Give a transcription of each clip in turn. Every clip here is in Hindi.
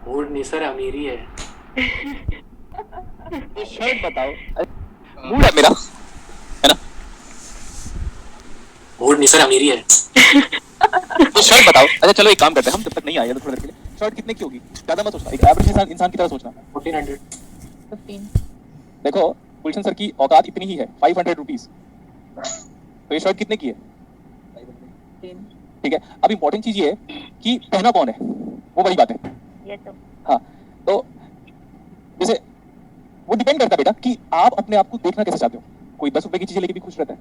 मूड नहीं सर, अमीरी है। तो शर्ट बताओ। मूड है मेरा, है ना? मूड नहीं सर, अमीरी है। तो शर्ट बताओ। अच्छा चलो एक काम करते हैं, हम जब तक नहीं आए तो थोड़ी देर के लिए शर्ट कितने की होगी ज्यादा मत सोचना, एक एवरेज इंसान की तरह सोचना। 1400। 15। देखो गुलशन सर की औकात इतनी ही है, 500 रुपीज। तो ये शर्ट कितने की है? 10। ठीक है, अब इंपॉर्टेंट चीज ये है कि पहना कौन है, वो बड़ी बात है। ये तो हाँ, तो जैसे वो डिपेंड करता है बेटा कि आप अपने आप को देखना कैसे चाहते हो। कोई 10 रुपए की चीजें लेके भी खुश रहता है,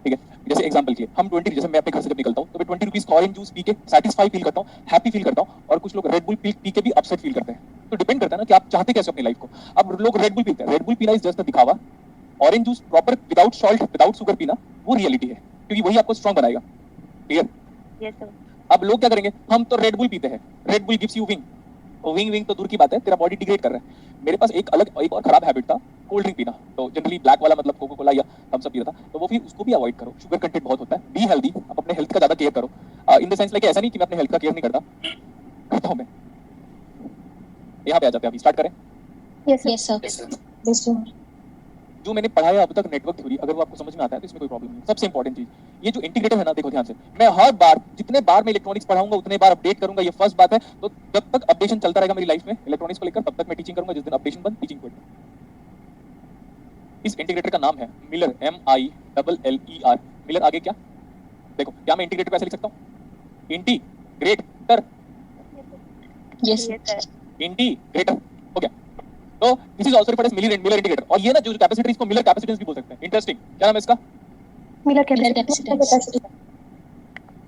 ठीक है। जैसे एग्जांपल के लिए हम 20, जैसे मैं अपने घर से जब निकलता हूँ तो मैं 20 रुपीज का ऑरेंज जूस पी के सेटिस्फाई फील करता हूँ, हैप्पी फील करता हूँ, और कुछ लोग रेड बुल पी के भी अपसेट फील करते हैं। तो डिपेंड करता है ना कि आप चाहते कैसे अपनी लाइफ को। अब लोग रेड बुल पीते हैं, रेड बुल पीना इज जस्ट द दिखावा। Orange juice proper without salt without sugar पीना वो रियलिटी है, क्योंकि वही आपको स्ट्रांग बनाएगा। क्लियर? ये तो अब लोग क्या करेंगे, हम तो रेड बुल पीते हैं, red bull gives you wing. Wing wing तो दूर की बात है, तेरा बॉडी डिग्रेड कर रहा है। मेरे पास एक और खराब हैबिट था, कोल्ड ड्रिंक पीना। तो जनरली ब्लैक वाला, मतलब कोको कोला या थम्स अप पीता था, तो वो फिर उसको भी अवॉइड करो, शुगर कंटेंट बहुत होता है। बी हेल्दी, आप अपने हेल्थ का ज्यादा केयर करो। इन द सेंस लाइक ऐसा नहीं कि मैं अपने हेल्थ का केयर नहीं करता, करता हूं मैं। यहाँ पे आ जाते हैं, अभी स्टार्ट करें। Yes sir. जो मैंने पढ़ाया अब तक नेटवर्क थ्योरी, अगर वो आपको समझ में आता है तो इसमें कोई प्रॉब्लम नहीं है। सबसे इंपॉर्टेंट चीज ये जो इंटीग्रेटर है ना, देखो ध्यान से, मैं हर बार जितने बार मैं इलेक्ट्रॉनिक्स पढ़ाऊंगा उतने बार अपडेट करूंगा, ये फर्स्ट बात है। तो जब तक अपडेशन चलता रहेगा मेरी लाइफ में इलेक्ट्रॉनिक्स को लेकर, तब तक मैं टीचिंग करूंगा। जिस दिन अपडेशन बंद, टीचिंग क्विट। इस इंटीग्रेटर का नाम है मिलर, MILLER। मिलर आगे क्या? देखो क्या मैं इंटीग्रेटर को ऐसे लिख सकता हूँ, इंटीग्रेटर, यस इंटीग्रेटर, हो गया। तो this is also referred as Miller integrator. और ये ना जो कैपेसिटर, इसको मिलर कैपेसिटेंस भी बोल सकते हैं। इंटरेस्टिंग, क्या नाम है इसका? Miller capacitance.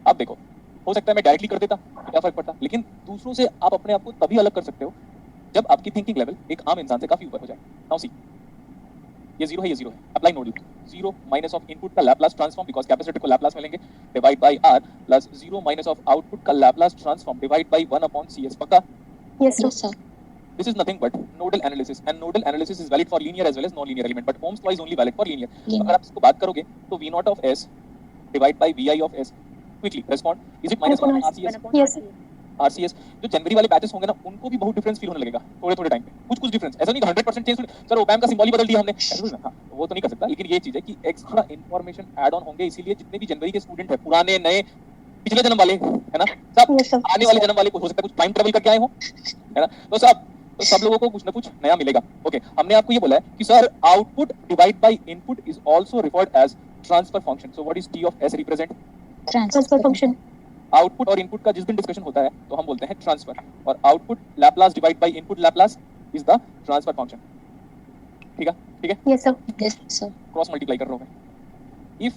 अब देखो, हो सकता है मैं डायरेक्टली कर देता, क्या फर्क पड़ता, लेकिन दूसरों से आप अपने आप को तभी अलग कर सकते हो जब आपकी थिंकिंग लेवल एक आम इंसान से काफी ऊपर हो जाए। नाउ सी, ये जीरो है, ये जीरो है, apply node loop. Zero minus of input का लैप्लास ट्रांसफॉर्म, बिकॉज कैपेसिटर को लैप्लास में लेंगे, divide by R, plus zero minus of output का Laplace transform, divide by 1/CS। पक्का? Yes sir. This is nothing but nodal analysis, and nodal analysis is valid for linear as well as non-linear element, but Ohm's law is only valid for linear. अगर आप इसको बात करोगे तो V naught of S divide by VI of S, quickly respond, is it minus 1 upon RCS? Yes RCS जो जनवरी वाले बैचेस होंगे ना, उनको भी बहुत डिफरेंस फील होने लगेगा थोड़े थोड़े टाइम पे, कुछ डिफरेंस। ऐसा नहीं कि 100% चेंज। सर ओपैम का सिंबल ही बदल दिया हमने, हाँ वो तो नहीं कर सकता, लेकिन ये चीज है कि एक्स्ट्रा इन्फॉर्मेशन ऐड ऑन होंगे। इसीलिए जितने भी जनवरी के स्टूडेंट है, पुराने नए, पिछले जन्म वाले, है ना, सब आने वाले जन्म वाले को हो सकता है कुछ टाइम ट्रेवल करके आए हो, है ना, तो सब लोगों को कुछ ना कुछ नया मिलेगा। ओके, हमने आपको ये बोला है कि sir output divide by input is also referred as transfer function. So what is T of S represent? Transfer function. Output और इनपुट का जिस दिन डिस्कशन होता है तो हम बोलते हैं ट्रांसफर, और output Laplace divide by input Laplace is the transfer function. ठीक है, ठीक है। Yes sir. क्रॉस मल्टीप्लाई कर रहा हूं मैं। if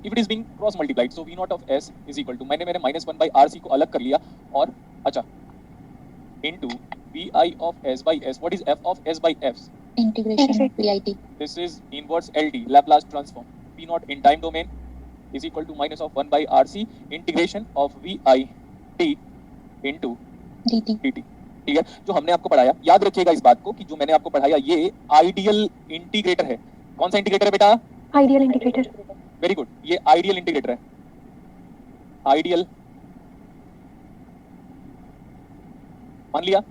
it is being cross multiplied, so V naught of S is equal to, मैंने मेरे -1 by RC को अलग कर लिया, और अच्छा into VI of S by S. What is F of S by F? Integration VIT। This is inverse LD, Laplace transform. V naught in time domain is equal to minus of 1 by RC integration of VIT into dt। Clear? जो हमने आपको पढ़ाया, याद रखिएगा इस बात को कि जो मैंने आपको पढ़ाया ये आइडियल इंटीग्रेटर है। कौन सा इंटीग्रेटर है बेटा? Ideal integrator. वेरी गुड, ये आइडियल इंटीग्रेटर है। आइडियल मान लिया।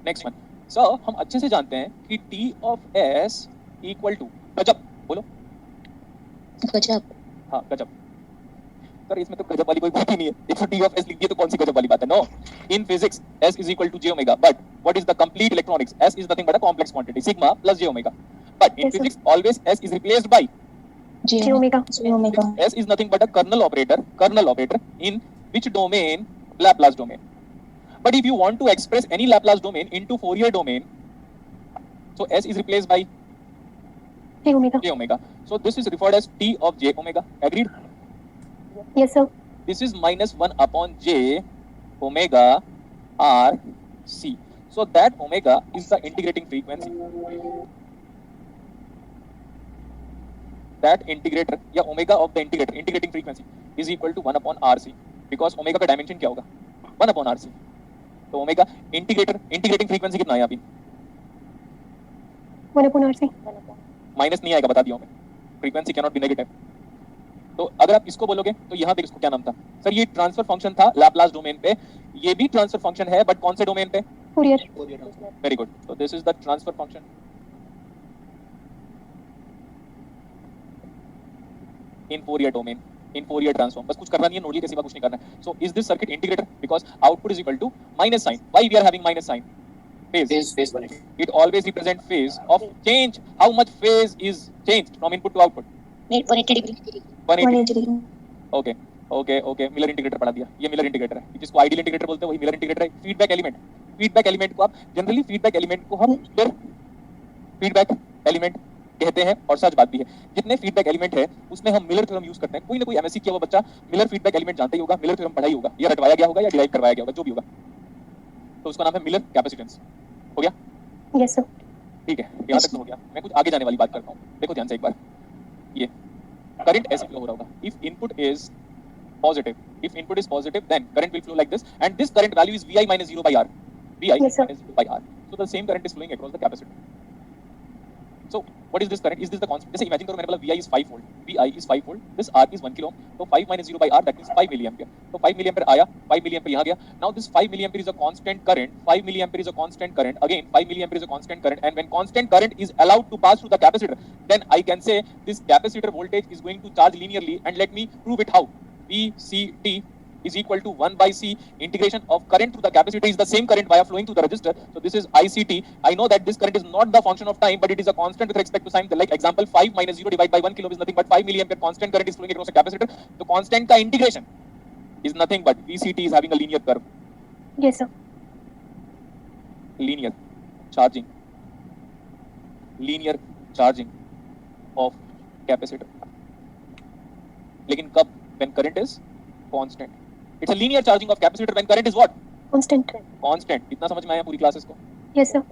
नेक्स्ट वन, सर हम अच्छे से जानते हैं कि T of S equal to गजब, बोलो गजब। हाँ गजब। सर इसमें तो गजब वाली कोई बात ही नहीं है, एक तो T of S लिख दिया तो कौन सी गजब वाली बात है? No, in physics S is equal to j omega, but what is the complete electronics? S is nothing but a complex quantity, sigma plus j omega, but in physics always S is replaced by j omega। S is nothing but a kernel operator in which domain? Laplace domain. But if you want to express any Laplace domain into Fourier domain, so S is replaced by j omega। j omega. So this is referred as T of j omega. Agreed? Yes sir. This is minus 1 upon j omega R C. So that omega is the integrating frequency. That integrator या omega of the integrator, integrating frequency is equal to 1 upon RC, because omega का dimension क्या होगा? 1 upon RC. तो ओमेगा इंटीग्रेटिंग फ्रीक्वेंसी कितना है अभी? 1 upon RC। माइनस नहीं आएगा, बता दिया हूं मैं, frequency can not be negative. तो अगर आप इसको बोलोगे तो यहाँ देख, इसको क्या नाम था सर? ये ट्रांसफर फंक्शन था लैप्लास डोमेन पे, ये भी ट्रांसफर फंक्शन है बट कौन से डोमेन पे? फूरियर वेरी गुड, तो this is the transfer function in Fourier domain, in Fourier transform. बस कुछ करना नहीं है, नोडल के सिवा कुछ नहीं करना है। So is this circuit integrator because output is equal to minus sign. Why we are having minus sign? phase 180. It always represents phase of change. How much phase is changed from input to output? 180 degree 180. Degree okay okay okay, Miller integrator पढ़ा दिया। ये मिलर इंटीग्रेटर है, जिसको आइडियल इंटीग्रेटर बोलते हैं वही मिलर इंटीग्रेटर है। फीडबैक एलिमेंट, फीडबैक एलिमेंट को आप जनरली फीडबैक एलिमेंट को हम मिलर फीडबैक एलिमेंट कहते हैं। और सच बात भी है, जितने फीडबैक एलिमेंट है उसमें हम मिलर थ्योरम यूज करते हैं। कोई ना कोई एमएससी किया हुआ बच्चा मिलर फीडबैक एलिमेंट जानता ही होगा, मिलर थ्योरम पढ़ा ही होगा, या रटवाया गया होगा या डिराइव करवाया गया होगा, जो भी होगा। तो उसका नाम है मिलर कैपेसिटेंस। हो गया? यस सर ठीक है, यहाँ तक तो हो गया। मैं कुछ आगे जाने वाली बात करता हूँ, देखो ध्यान से एक बार। ये करंट ऐसे फ्लो हो रहा होगा। If input is positive, if input is positive then current will flow like this and this current value is vi minus 0 by r, vi Yes, sir. minus 0 by r, so the same current is flowing across the capacitor. So what is this current? Is this the constant? जैसे imagine करो मैंने बोला vi is 5 volt, vi is 5 volt, this r is 1 kilo ohm, तो 5 minus 0 by r that means 5 milliampere, तो 5 milliampere आया, 5 milliampere यहाँ गया। Now this 5 milliampere is a constant current, 5 milliampere is a constant current, again 5 milliampere is a constant current, and when constant current is allowed to pass through the capacitor, then I can say this capacitor voltage is going to charge linearly, and let me prove it how. VCT is equal to 1 by C integration of current through the capacitor is the same current via flowing through the resistor. So this is ICT. I know that this current is not the function of time, but it is a constant with respect to time. Like example 5 minus 0 divided by 1 kilo is nothing but 5 milliampere constant current is flowing across a capacitor. The constant का integration is nothing but VCT is having a linear curve. Yes sir Linear charging. Linear charging of capacitor. लेकिन कब? When current is constant. It's a linear charging of capacitor when current is what? Constant Constant. इतना समझ में आया पूरी क्लासेस को? यस सर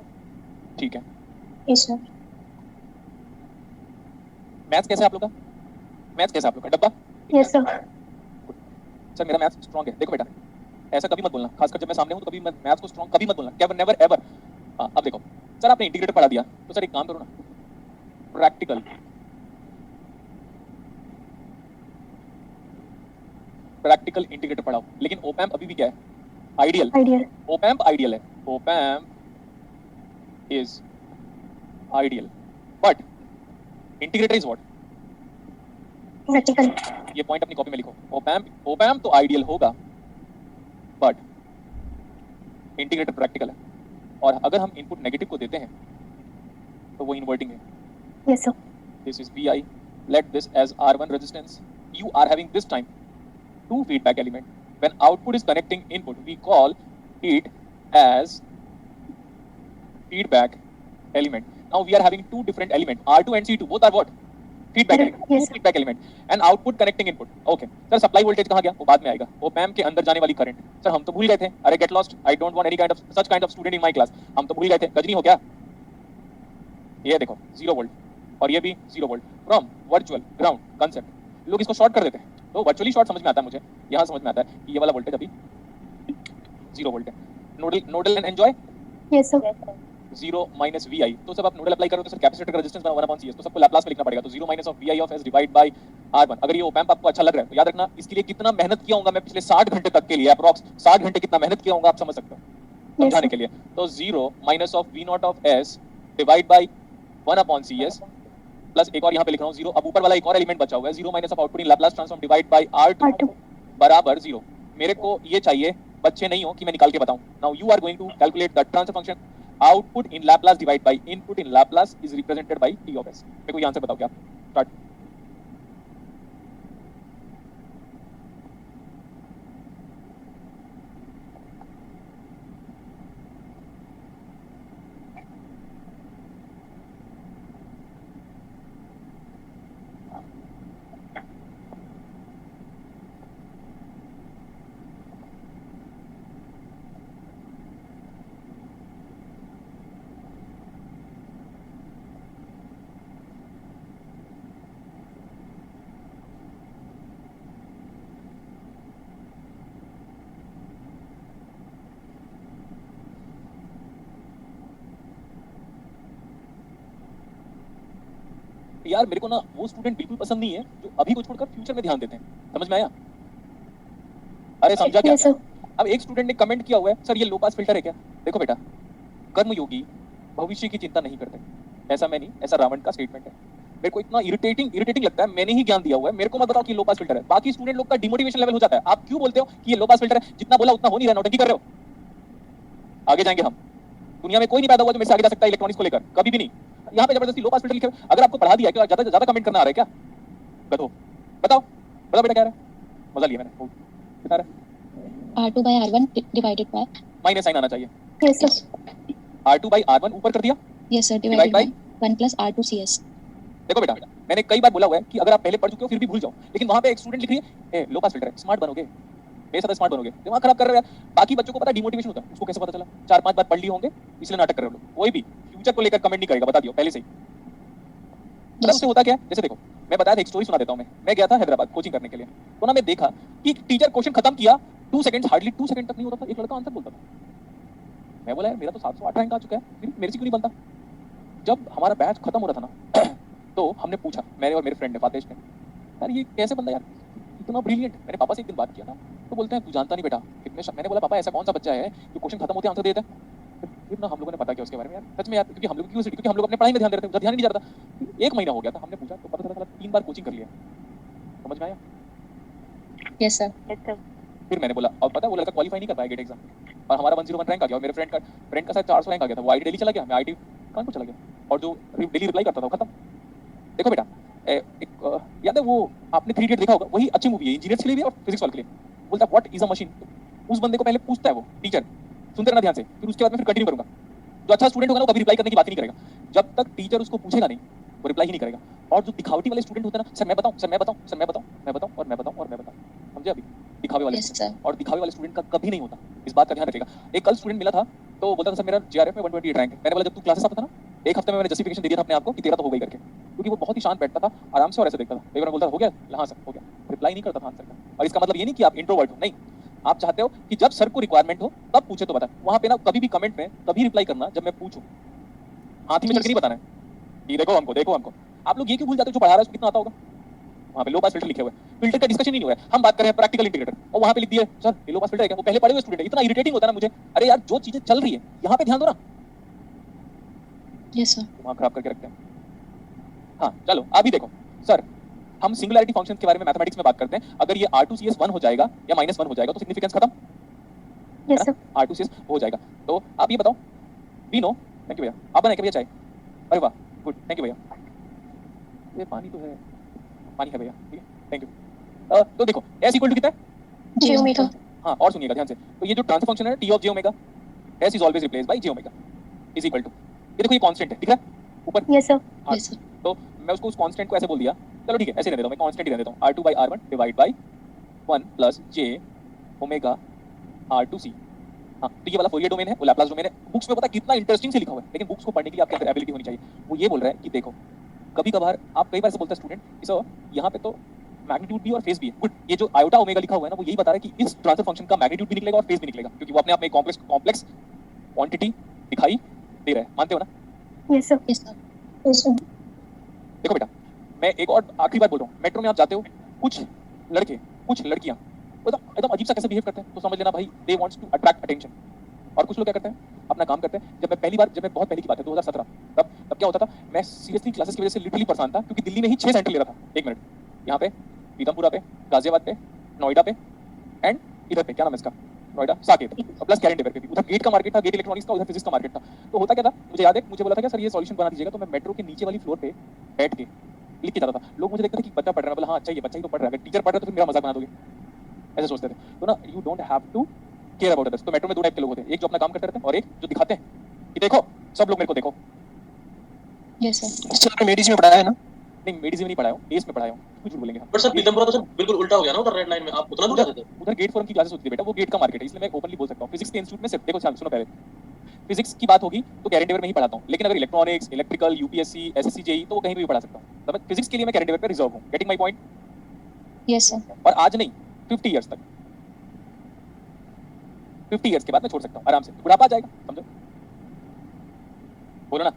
ठीक है। यस सर मैथ्स कैसे आप लोग का? मैथ्स कैसे आप लोग का? डब्बा? यस सर सर मेरा मैथ्स स्ट्रांग है। देखो बेटा, ऐसा कभी मत बोलना, खासकर जब मैं सामने हूं तो कभी मैथ्स को स्ट्रांग कभी मत बोलना, नेवर नेवर एवर। हाँ, अब देखो सर आपने इंटीग्रेटर पढ़ा दिया, तो सर एक काम करो ना, प्रैक्टिकल प्रैक्टिकल इंटीग्रेटर पढ़ाओ। लेकिन ओपैम्प अभी भी क्या है? आइडियल। आइडियल ओपैम्प आइडियल है, op-amp is ideal, but integrator is what? Practical ये पॉइंट अपनी कॉपी में लिखो। ओपैम्प तो आइडियल होगा बट इंटीग्रेटर प्रैक्टिकल है, और अगर हम इनपुट नेगेटिव को देते हैं तो वो इन्वर्टिंग है। Yes sir This is Vi. Let this as R1 resistance. You are having this time two feedback element. When output is connecting input, we call it as feedback element. Now we are having two different elements, R2 and C2. Both are what? Feedback element. Yes, Two sir. feedback element. And output connecting input. Okay. Sir, supply voltage कहाँ गया? वो बाद में आएगा। OP-amp के अंदर जाने वाली करंट। सर हम तो भूल गए थे। अरे get lost. I don't want any kind of such kind of student in my class. हम तो भूल गए थे। गजनी हो क्या? ये देखो 0 वोल्ट और ये भी 0 volt from virtual ground concept. लोग इसको शॉर्ट कर देते हैं, तो वर्चुअली शॉर्ट समझ में आता है मुझे। यहाँ समझ में आता है कि ये वाला वोल्टेज अभी 0 वोल्ट है। Nodal and enjoy yes sir 0 minus vi। तो सब आप नोडल अप्लाई करो तो सर कैपेसिटर का रेजिस्टेंस 1/CS, तो सबको लैप्लास में लिखना पड़ेगा। तो 0 minus of vi of s divide by R1। अगर ये ओपैम्प आपको अच्छा लग रहा है तो याद रखना इसके लिए कितना मेहनत किया होगा मैं पिछले 60 घंटे तक के लिए, अप्रॉक्स 60 घंटे कितना मेहनत किया होगा आप समझ सकते हो समझाने के लिए। तो 0 minus of v not of s divide by 1/CS plus एक और यहाँ पे लिख रहा हूँ 0। अब ऊपर वाला एक और एलिमेंट बचा हुआ है 0 minus of output in Laplace transform divide bye R2 बराबर 0। मेरे को ये चाहिए, बच्चे नहीं हो कि मैं निकाल के बताऊं। Now you are going to calculate the transfer function output in Laplace divide by input in Laplace is represented by T of S। मेरे को ये आंसर बताओ क्या? स्टार्ट। यार मेरे को ना वो स्टूडेंट बिल्कुल पसंद नहीं है जो अभी को छोड़कर फ्यूचर में ध्यान देते हैं। समझ में आया? अरे समझा क्या? यस सर अब एक स्टूडेंट ने कमेंट किया हुआ है सर ये लो पास फिल्टर है क्या? देखो बेटा, कर्मयोगी भविष्य की चिंता नहीं करते, ऐसा मैं नहीं, ऐसा रावण का स्टेटमेंट है। मेरे को इतना इरिटेटिंग लगता है, मैंने ही ज्ञान दिया हुआ है, मेरे को मत बताओ कि लो पास फिल्टर है। बाकी स्टूडेंट लोग का डिमोटिवेशन लेवल हो जाता है, आप क्यों बोलते हो कि ये लो पास फिल्टर है? जितना बोला उतना हो नहीं रहा, नौटंकी कर रहे हो। आगे जाएंगे हम, दुनिया में कोई नहीं पैदा हुआ जो मेरे से आगे जा सकता है इलेक्ट्रॉनिक्स को लेकर, कभी भी नहीं। यहाँ पे जबरदस्ती लो पास फिल्टर लिखे हुए, अगर आपको पढ़ा दिया, ज्यादा से ज्यादा कमेंट करना आ रहा है क्या? गधो, बताओ बताओ बेटा क्या रहा है? मजा लिया मैंने, कितना रहा है? R2 by R1 divided by minus sign आना चाहिए। Yes, sir. R2 by R1 ऊपर कर दिया, yes sir Divide divided by 1 plus R2 CS. देखो बेटा मैंने कई बार बोला हुआ है कि अगर आप पहले पढ़ चुके हो फिर भी भूल जाओ, लेकिन वहां पे एक स्टूडेंट लिख रही है लो पास फिल्टर है, स्मार्ट बनोगे, मेरे साथ स्मार्ट बनोगे, दिमाग खराब कर रहे हो यार। बाकी बच्चों को पता है डिमोटिवेशन होता है, उसको कैसे पता चला? 4-5 बार पढ़ लिए होंगे इसलिए नाटक कर रहे हो लोग। कोई भी फ्यूचर को लेकर कमेंट नहीं करेगा, बता दियो पहले से ही। मतलब उससे होता क्या है, जैसे देखो मैं बताया था, एक स्टोरी सुना देता हूं। मैं गया था हैदराबाद कोचिंग करने के लिए, तो ना मैं देखा कि टीचर क्वेश्चन खत्म किया 2 सेकंड्स, हार्डली 2 सेकंड तक नहीं होता था, एक लड़का आंसर बोलता था। मैं बोला यार मेरा तो 708 रैंक आ चुका है, फिर मेरे से क्यों नहीं बनता? जब हमारा बैच खत्म हो रहा था ना तो हमने पूछा, मैंने और मेरे फ्रेंड ने, फातेश ने, यार ये कैसे बंदा यार इतना ब्रिलियंट। मैंने पापा से एक दिन बात किया था, तो बोलते हैं तू जानता नहीं बेटा कितने मैंने बोला पापा ऐसा कौन सा बच्चा है जो क्वेश्चन खत्म होते आंसर देता है? फिर ना हम लोगों ने पता किया उसके बारे में यार, सच में यार, क्योंकि हम लोग क्यों, क्योंकि हम लोग अपने पढ़ाई में ध्यान दे रहे थे, उधर ध्यान ही नहीं जा रहा था। 1 महीना हो गया था, हमने पूछा तो पता चला 3 बार कोचिंग कर लिया। समझ में आया? Yes sir. Yes, sir. फिर मैंने बोला, और पता है वो लड़का क्वालीफाई नहीं कर पाया गेट एग्जाम, और हमारा 101 रैंक आ गया, और मेरे फ्रेंड का शायद 400 रैंक आ गया था। वो आईटी दिल्ली चला गया, मैं आईटी कानपुर चला गया, और जो डेली रिप्लाई करता था वो खत्म। देखो बेटा याद है वो आपने 3 इडियट देखा होगा, वही अच्छी मूवी है इंजीनियर्स के लिए भी और फिजिक्स वाले के लिए। बोलता है व्हाट इज अ मशीन, उस बंदे को पहले पूछता है वो टीचर, सुनते रहना ध्यान से, फिर उसके बाद मैं फिर कंटिन्यू करूंगा। जो अच्छा स्टूडेंट होगा ना वो कभी रिप्लाई करने की बात ही नहीं करेगा, जब तक टीचर उसको पूछेगा नहीं वो रिप्लाई ही नहीं करेगा। और जो दिखावटी वाले स्टूडेंट होते हैं ना, सर मैं बताऊं, सर मैं बताऊं, सर मैं बताऊं, मैं बताऊं और मैं बताऊं और मैं बताऊं, समझे? अभी दिखावे वाले Yes sir. और दिखावे वाले स्टूडेंट का कभी नहीं होता, इस बात का ध्यान रखिएगा। एक कल स्टूडेंट मिला था तो बोलता था सर मेरा जीआरएफ में 128 रैंक है। मैंने बोला जब तू क्लासेस आता था ना, एक हफ्ते में मैंने जस्टिफिकेशन दे दिया था अपने आप को कि तेरा तो हो गई करके, क्योंकि वो बहुत ही शांत बैठता था, आराम से और ऐसे देखता था। एक बार बोलता हो गया, हाँ सर हो गया, रिप्लाई नहीं करता था आंसर का। और इसका मतलब ये नहीं कि आप इंट्रोवर्ट हो, नहीं, आप चाहते हो कि जब सर को रिक्वायरमेंट हो तब पूछे तो बता। वहां पे ना कभी भी कमेंट में तभी रिप्लाई करना जब मैं पूछूं, हाथ ही में चढ़ के नहीं बताना है कि देखो हमको, देखो हमको। आप लोग ये क्यों भूल जाते हो जो पढ़ा रहा है उसको कितना आता होगा? वहां पे लो पास फिल्टर लिखे हुए हैं, फिल्टर का डिस्कशन ही नहीं हुआ है, हम बात कर रहे हैं प्रैक्टिकल इंटीग्रेटर, और वहां पे लिख दिया सर ये लो पास फिल्टर है क्या? वो पहले पढ़े हुए स्टूडेंट है, इतना इरिटेटिंग होता है ना मुझे। अरे यार जो चीजें चल रही है यहाँ पे ध्यान दो ना, Yes sir. दिमाग खराब करके रखते हैं। हाँ चलो अभी देखो सर, हम सिंगुलैरिटी फंक्शन के बारे में मैथमेटिक्स में बात करते हैं। अगर ये R2CS 1 हो जाएगा या -1 हो जाएगा तो सिग्निफिकेंस खत्म, Yes, sir. R2CS हो जाएगा। तो आप ये बताओ, वी नो, थैंक यू भैया, आप बनाए क्या भैया चाय? अरे वाह गुड, थैंक यू भैया। ये पानी तो है, पानी है भैया, ठीक है थैंक यू। तो देखो S इक्वल टू कितना है? J omega. हाँ और सुनिएगा ध्यान से, तो ये जो ट्रांसफर फंक्शन है T of J omega, S is always replaced by J omega is equal to, ये देखो ये कांस्टेंट है, दिख रहा है ऊपर? Yes, sir. Yes sir. तो मैं उसको उस कांस्टेंट को ऐसे बोल दिया, चलो ठीक है ऐसे रहने दो, मैं कांस्टेंट ही रहने देता हूं, R2 by R1 divide by 1 plus J omega R2C। हाँ तो ये वाला फोरियर डोमेन है, वो लैप्लास डोमेन है। बुक्स में पता कितना इंटरेस्टिंग से लिखा हुआ है, लेकिन बुक्स को पढ़ने के लिए आपके अंदर एबिलिटी होनी चाहिए। वो ये बोल रहा है कि देखो कभी कभार आप कई बार से बोलता है स्टूडेंट सर यहाँ पे तो मैग्नीट्यूड भी और फेस भी है, गुड, ये जो आयोटा ओमेगा लिखा हुआ है ना वो यही बता रहा है कि इस ट्रांसफर फंक्शन का मैग्नीट्यूड भी निकलेगा और फेस भी निकलेगा, क्योंकि वो अपने आप में कॉम्प्लेक्स क्वांटिटी दिखाई दे रहा है, मानते हो ना? Yes, sir. Yes sir. Yes, sir. देखो बेटा मैं एक और आखिरी बार बोल रहा हूँ, मेट्रो में आप जाते हो, कुछ लड़के कुछ लड़कियां एकदम अजीब सा कैसे बिहेव करते हैं, तो समझ लेना भाई they wants to attract attention. और कुछ लोग क्या करते हैं, अपना काम करते हैं। जब मैं बहुत पहली की बात है 2017, तब क्या होता था, मैं सीरियसली क्लासेस की वजह से लिटरली परेशान था, क्योंकि दिल्ली में ही 6 सेंटर ले रहा था। 1 मिनट, यहाँ पे पीतमपुरा पे, गाजियाबाद पे, नोएडा पे, एंड इधर पे क्या नाम है इसका, नोएडा साकेत, और प्लस कैरेंडेवर पे भी। उधर गेट का मार्केट था, गेट इलेक्ट्रॉनिक्स का, उधर फिजिक्स का मार्केट था। तो होता क्या था, मुझे याद है मुझे बोला था कि सर ये सॉल्यूशन बना दीजिएगा, तो मैं मेट्रो के नीचे वाली फ्लोर पे बैठ के लिख के जाता था। लोग मुझे देखते थे कि बच्चा पढ़ रहा है, बोला हाँ अच्छा ये बच्चा ही तो पढ़ रहा है, अगर टीचर पढ़ रहा है तो फिर मेरा मजाक बना दोगे, ऐसे सोचते थे। तो ना you don't have to care about others. तो मेट्रो में 2 टाइप के लोग होते हैं, एक जो अपना काम करते रहते हैं और एक जो दिखाते हैं कि देखो सब लोग मेरे को देखो। Yes sir. सर आपने मेडिसिन में पढ़ाया है ना? नहीं मेडिसिन में नहीं पढ़ाया हूँ, एस में पढ़ाया हूँ, कुछ झूठ बोलेंगे हम। पर सर पीतमपुरा तो सर बिल्कुल उल्टा हो गया ना, उधर रेड लाइन में आप उतना दूर जाते थे। उधर गेट फोरम की क्लासेस होती थी बेटा, वो गेट का मार्केट है, इसलिए मैं ओपनली बोल सकता हूँ। फिजिक्स के इंस्टीट्यूट में सिर्फ देखो सुनो, पहले फिजिक्स की बात होगी तो कैरेंडेवर में ही पढ़ाता हूँ, लेकिन अगर electronics, electrical, UPSC, SSC, JE तो वो कहीं भी पढ़ा सकता हूँ। तब फिजिक्स के लिए मैं कैरेंडेवर पे रिजर्व हूँ, getting my point? Yes sir. और आज नहीं 50 इयर्स तक, 50 इयर्स के बाद मैं छोड़ सकता हूँ आराम से, बुढ़ापा आ जाएगा, समझो, बोलो ना।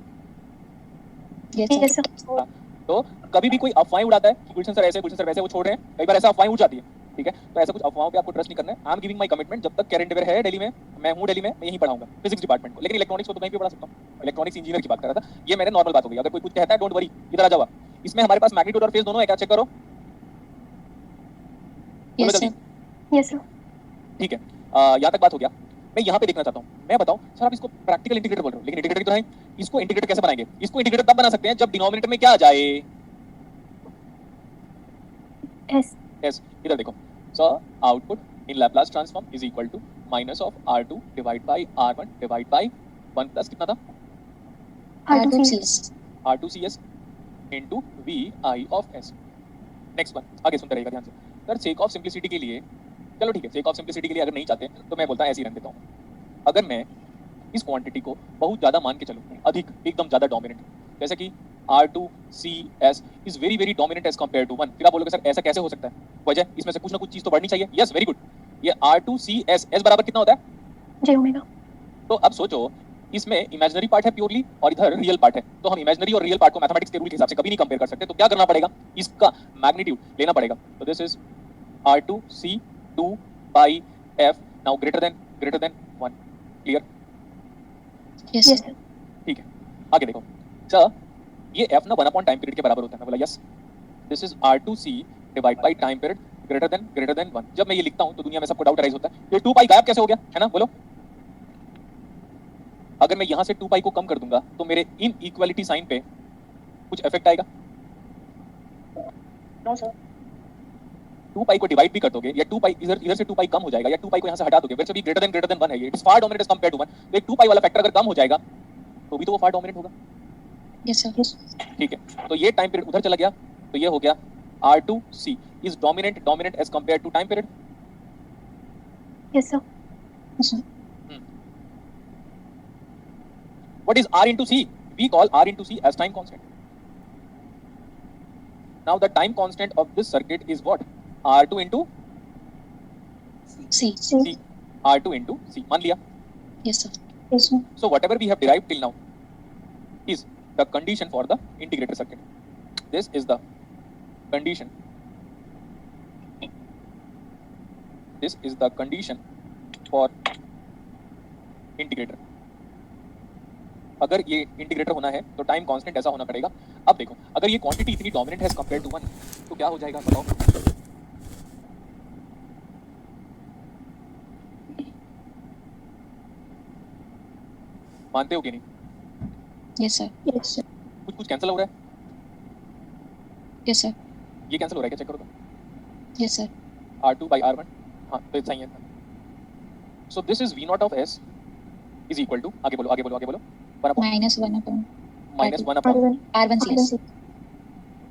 Yes sir. Yes, sir. तो कभी भी कोई अफवाहें उड़ाता है कि गुलशन सर ऐसे, गुलशन सर वैसे, वो छोड़ रहे हैं, कई बार ऐसा अफवाहें उड़ जाती है, ठीक है। तो ऐसा कुछ अफवाहों पे आपको ट्रस्ट नहीं करना है। I am giving my commitment, जब तक कैरेंडेवर है दिल्ली में, मैं हूँ दिल्ली में, मैं यहीं पढ़ाऊंगा फिजिक्स डिपार्टमेंट को, लेकिन इलेक्ट्रॉनिक्स को तो कहीं भी पढ़ा सकता हूँ। इलेक्ट्रॉनिक्स इंजीनियर की बात कर रहा था, ये मेरे नॉर्मल बात हो गई। अगर कोई कुछ कहता है डोंट वरी, इधर आ जाओ आप। इसमें हमारे पास मैग्नीट्यूड और फेज दोनों है क्या, चेक करो। बोलो Yes, जल्दी। sir. Yes, sir. ठीक है, यहाँ तक बात हो गया। मैं यहाँ पे देखना चाहता हूँ। मैं बताऊँ सर, आप इसको प्रैक्टिकल इंटीग्रेटर बोल रहे हो, लेकिन इंटीग्रेटर तो है। इसको इंटीग्रेटर कैसे बनाएंगे? इसको इंटीग्रेटर तब बना सकते हैं जब डिनोमिनेटर में क्या आ जाए, S. एस। इधर देखो, so output in Laplace transform is equal to minus of R2 divide by R1 divide by 1 plus कितना था, R2CS. R2CS into VI of S। Next one, आगे सुनते रहिएगा ध्यान से। सर सेक ऑफ सिंप्लिसिटी के लिए, चलो ठीक है, सेक ऑफ सिंप्लिसिटी के लिए अगर नहीं चाहते तो मैं बोलता ऐसे ही रख देता हूँ। अगर मैं इस क्वांटिटी को बहुत ज़्यादा मान के चलूँ, अधिक, एकदम ज़्यादा डोमिनेंट, जैसे कि R2CS is very very dominant as compare to 1, फिर आप बोलोगे सर ऐसा कैसे हो सकता है? वजह, इसमें से कुछ ना कुछ चीज़ तो बढ़नी चाहिए। Yes, very good. ये R2CS S बराबर कितना होता है? J omega. तो अब सोचो, इसमें इमेजिनरी पार्ट है प्योरली और इधर रियल पार्ट है, तो हम इमेजिनरी और रियल पार्ट को मैथमेटिक्स के रूल के हिसाब से कभी नहीं कंपेयर कर सकते। तो क्या करना पड़ेगा? इसका मैग्नीट्यूड लेना पड़ेगा। तो this is R2C2 by F, now greater than 1। Clear? Yes, Yes, sir. sir. ठीक है, आगे देखो सर, ये F ना 1 अपॉन टाइम पीरियड के बराबर होता है ना, बोला yes. This is R2C divide by time period greater than 1। जब मैं ये लिखता हूँ तो दुनिया में सबको डाउट अराइज होता है, ये 2 पाई गायब कैसे हो गया, है ना? बोलो। अगर मैं यहाँ से 2 पाई को कम कर दूंगा तो मेरे इन इक्वालिटी साइन पे कुछ इफेक्ट आएगा? No, sir. 2 पाई को डिवाइड भी कर दोगे, या 2 पाई इधर से 2 पाई कम हो जाएगा, या 2 पाई को यहाँ से हटा दोगे, वैसे भी ग्रेटर देन 1 है ये, it is far dominant as compare to 1। तो एक 2 पाई वाला फैक्टर अगर कम हो जाएगा तो भी तो वो फार डोमिनेंट होगा। Yes, sir. Yes. ठीक है, तो ये टाइम पीरियड उधर चला गया, तो ये हो गया R2C is dominant as compare to time period. Yes, sir. Yes, sir. What is R into C? We call R into C as time constant. Now the time constant of this circuit is what? R2 into C. C. R2 into C. मान लिया। Yes, sir. Yes, sir. So whatever we have derived till now is the condition for the integrator circuit. This is the condition. This is the condition for integrator. अगर ये इंटीग्रेटर होना है तो टाइम कांस्टेंट ऐसा होना पड़ेगा। अब देखो, अगर ये क्वांटिटी इतनी डोमिनेंट है एज कंपेयर टू 1 तो क्या हो जाएगा बताओ? मानते हो कि नहीं? Yes, sir. Yes, sir. कुछ कैंसिल हो रहा है? Yes, sir. ये कैंसिल हो रहा है क्या, चेक करो तो। Yes, sir. R2 by R1, हाँ तो ये सही है। So this is V not of S is equal to, आगे बोलो 1 upon Minus 1 upon minus 1 upon R1. R1 CS.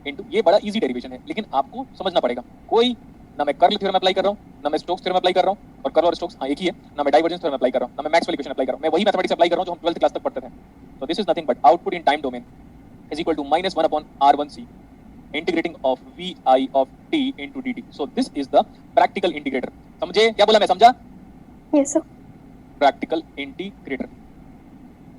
Into, ये बड़ा इजी डेरिवेशन है, लेकिन आपको समझना पड़ेगा। कोई ना मैं कर्ल थ्योरम अप्लाई कर रहा हूँ, ना मैं स्टोक्स थ्योरम अप्लाई कर रहा हूँ, और कर्ल और स्टोक्स हाँ एक ही है, ना मैं डाइवर्जेंस थ्योरम अप्लाई कर रहा हूँ, ना मैं मैक्सवेल इक्वेशन अप्लाई कर रहा हूँ, मैं वही मैथमेटिक्स अप्लाई कर रहा हूँ जो हम 12th क्लास तक पढ़ते थे। So this is nothing but output in time domain is equal to minus 1 upon R1C integrating of VI of t into dt. So this is the practical integrator. समझे क्या बोला मैं, समझा? Yes, sir. Practical integrator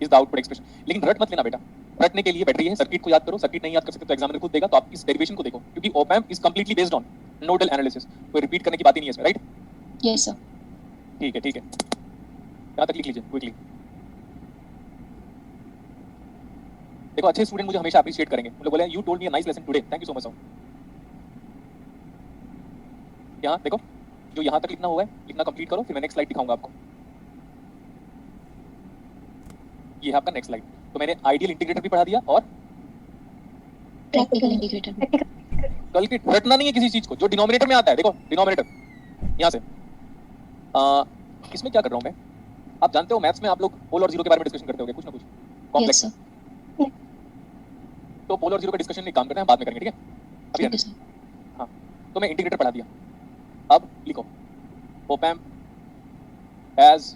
is the output expression. लेकिन रट मत लेना बेटा, रटने के लिए बैटरी है, सर्किट को याद करो। सर्किट नहीं याद कर सकते तो एग्जामिनर खुद देगा, तो आप इस डेरिवेशन को देखो, क्योंकि op amp is completely based on nodal analysis, कोई रिपीट करने की बात ही नहीं है इसमें, राइट? Yes, sir. ठीक है यहाँ तक लिख लीजिए क्विकली। देखो, अच्छे स्टूडेंट मुझे हमेशा अप्रिशिएट करेंगे, वो लोग बोले you told me a nice lesson today, thank you so much sir. यहाँ देखो, जो यहाँ तक लिखना हुआ है लिखना कंप्लीट करो, फिर मैं नेक्स्ट स्लाइड दिखाऊंगा आपको। ये है आपका नेक्स्ट स्लाइड। तो मैंने आइडियल इंटीग्रेटर भी पढ़ा दिया, और Practical integrator. Practical. कल की रटना नहीं है किसी चीज को, जो डिनोमिनेटर में आता है। देखो डिनोमिनेटर यहाँ से, इसमें क्या कर रहा हूँ मैं, आप जानते हो मैथ्स में आप लोग पोल और जीरो के बारे में डिस्कशन करते होगे कुछ ना कुछ Yes, कॉम्प्लेक्स। sir. तो पोल और जीरो का डिस्कशन नहीं काम करना है, बाद में करेंगे, ठीक है? अभी Okay, sir. हाँ, तो मैं इंटीग्रेटर पढ़ा दिया। अब लिखो ऑप एम्प एज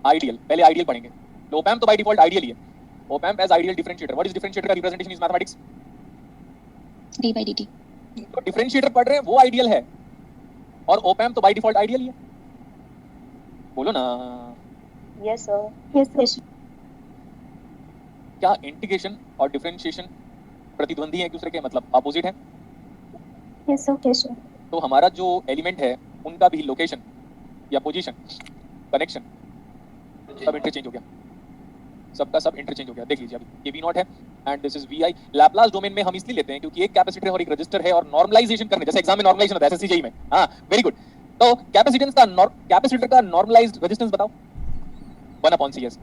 आइडियल, पहले आइडियल पढ़ेंगे। ऑप एम्प तो बाय डिफॉल्ट आइडियल ही है। Op amp as ideal differentiator, what is differentiator का representation is mathematics? D by dt. तो डिफरेंशिएटर पढ़ रहे हैं वो आइडियल है, और ऑप एम्प तो बाय डिफॉल्ट आइडियल ही है। बोलो ना, Yes, sir. Yes, sir. Yes, sir. क्या इंटीग्रेशन और डिफरेंशिएशन प्रतिद्वंदी है एक दूसरे के, मतलब अपोजिट है? Yes, sir. Yes, sir. तो हमारा जो एलिमेंट है उनका भी लोकेशन या पोजीशन, कनेक्शन सब इंटरचेंज हो गया, सबका सब इंटरचेंज हो गया। देख लीजिए अभी ये V नॉट है and this is VI। Laplace domain में हम इसलिए लेते हैं क्योंकि एक कैपेसिटर और एक रजिस्टर है, और नॉर्मलाइजेशन करने, जैसे एग्जाम में नॉर्मलाइजेशन होता है एसएससी जेईई में, हां वेरी गुड। तो कैपेसिटर का नॉर्मलाइज्ड रेजिस्टेंस बताओ, 1/CS।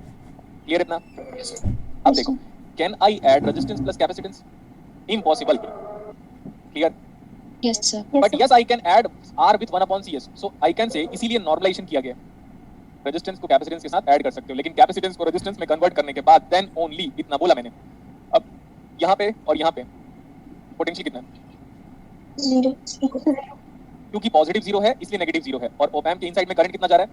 क्लियर इतना? अब Yes, देखो, sir. Can I add resistance plus capacitance? Impossible. Clear? Yes, sir. Yes, but sir. Yes I can add R with 1/CS। So I can say, इसीलिए नॉर्मलाइजेशन किया गया। रेजिस्टेंस को कैपेसिटेंस के साथ ऐड कर सकते हो, लेकिन कैपेसिटेंस को रेजिस्टेंस में कन्वर्ट करने के बाद देन ओनली, इतना बोला मैंने। अब यहाँ पे और यहाँ पे पोटेंशियल कितना है? 0. क्योंकि पॉजिटिव 0 है इसलिए नेगेटिव 0 है, और ओप एम्प के इनसाइड में करंट कितना जा रहा है?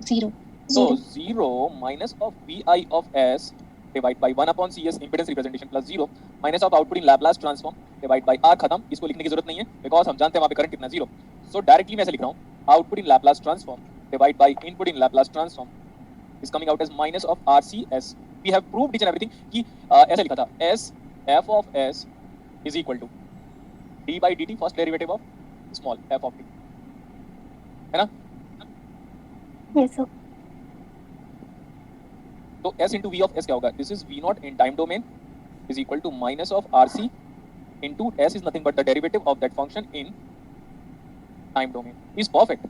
0. So 0. 0 minus of VI of S divide by 1/CS impedance representation plus 0 minus of output in Laplace transform divide by R। खत्म, इसको लिखने की जरूरत नहीं है बिकॉज हम जानते हैं वहाँ पे करंट कितना, 0। सो डायरेक्टली मैं ऐसे लिख रहा हूँ, output in Laplace transform divide by input in Laplace transform is coming out as minus of RCS। We have proved each and everything कि ऐसे लिखा था, S f of S is equal to d by dt first derivative of small f of t, है ना? Yes, sir. तो S into V of S क्या होगा? This is V naught in time domain is equal to minus of RC into S is nothing but the derivative of that function in time domain. Is perfect.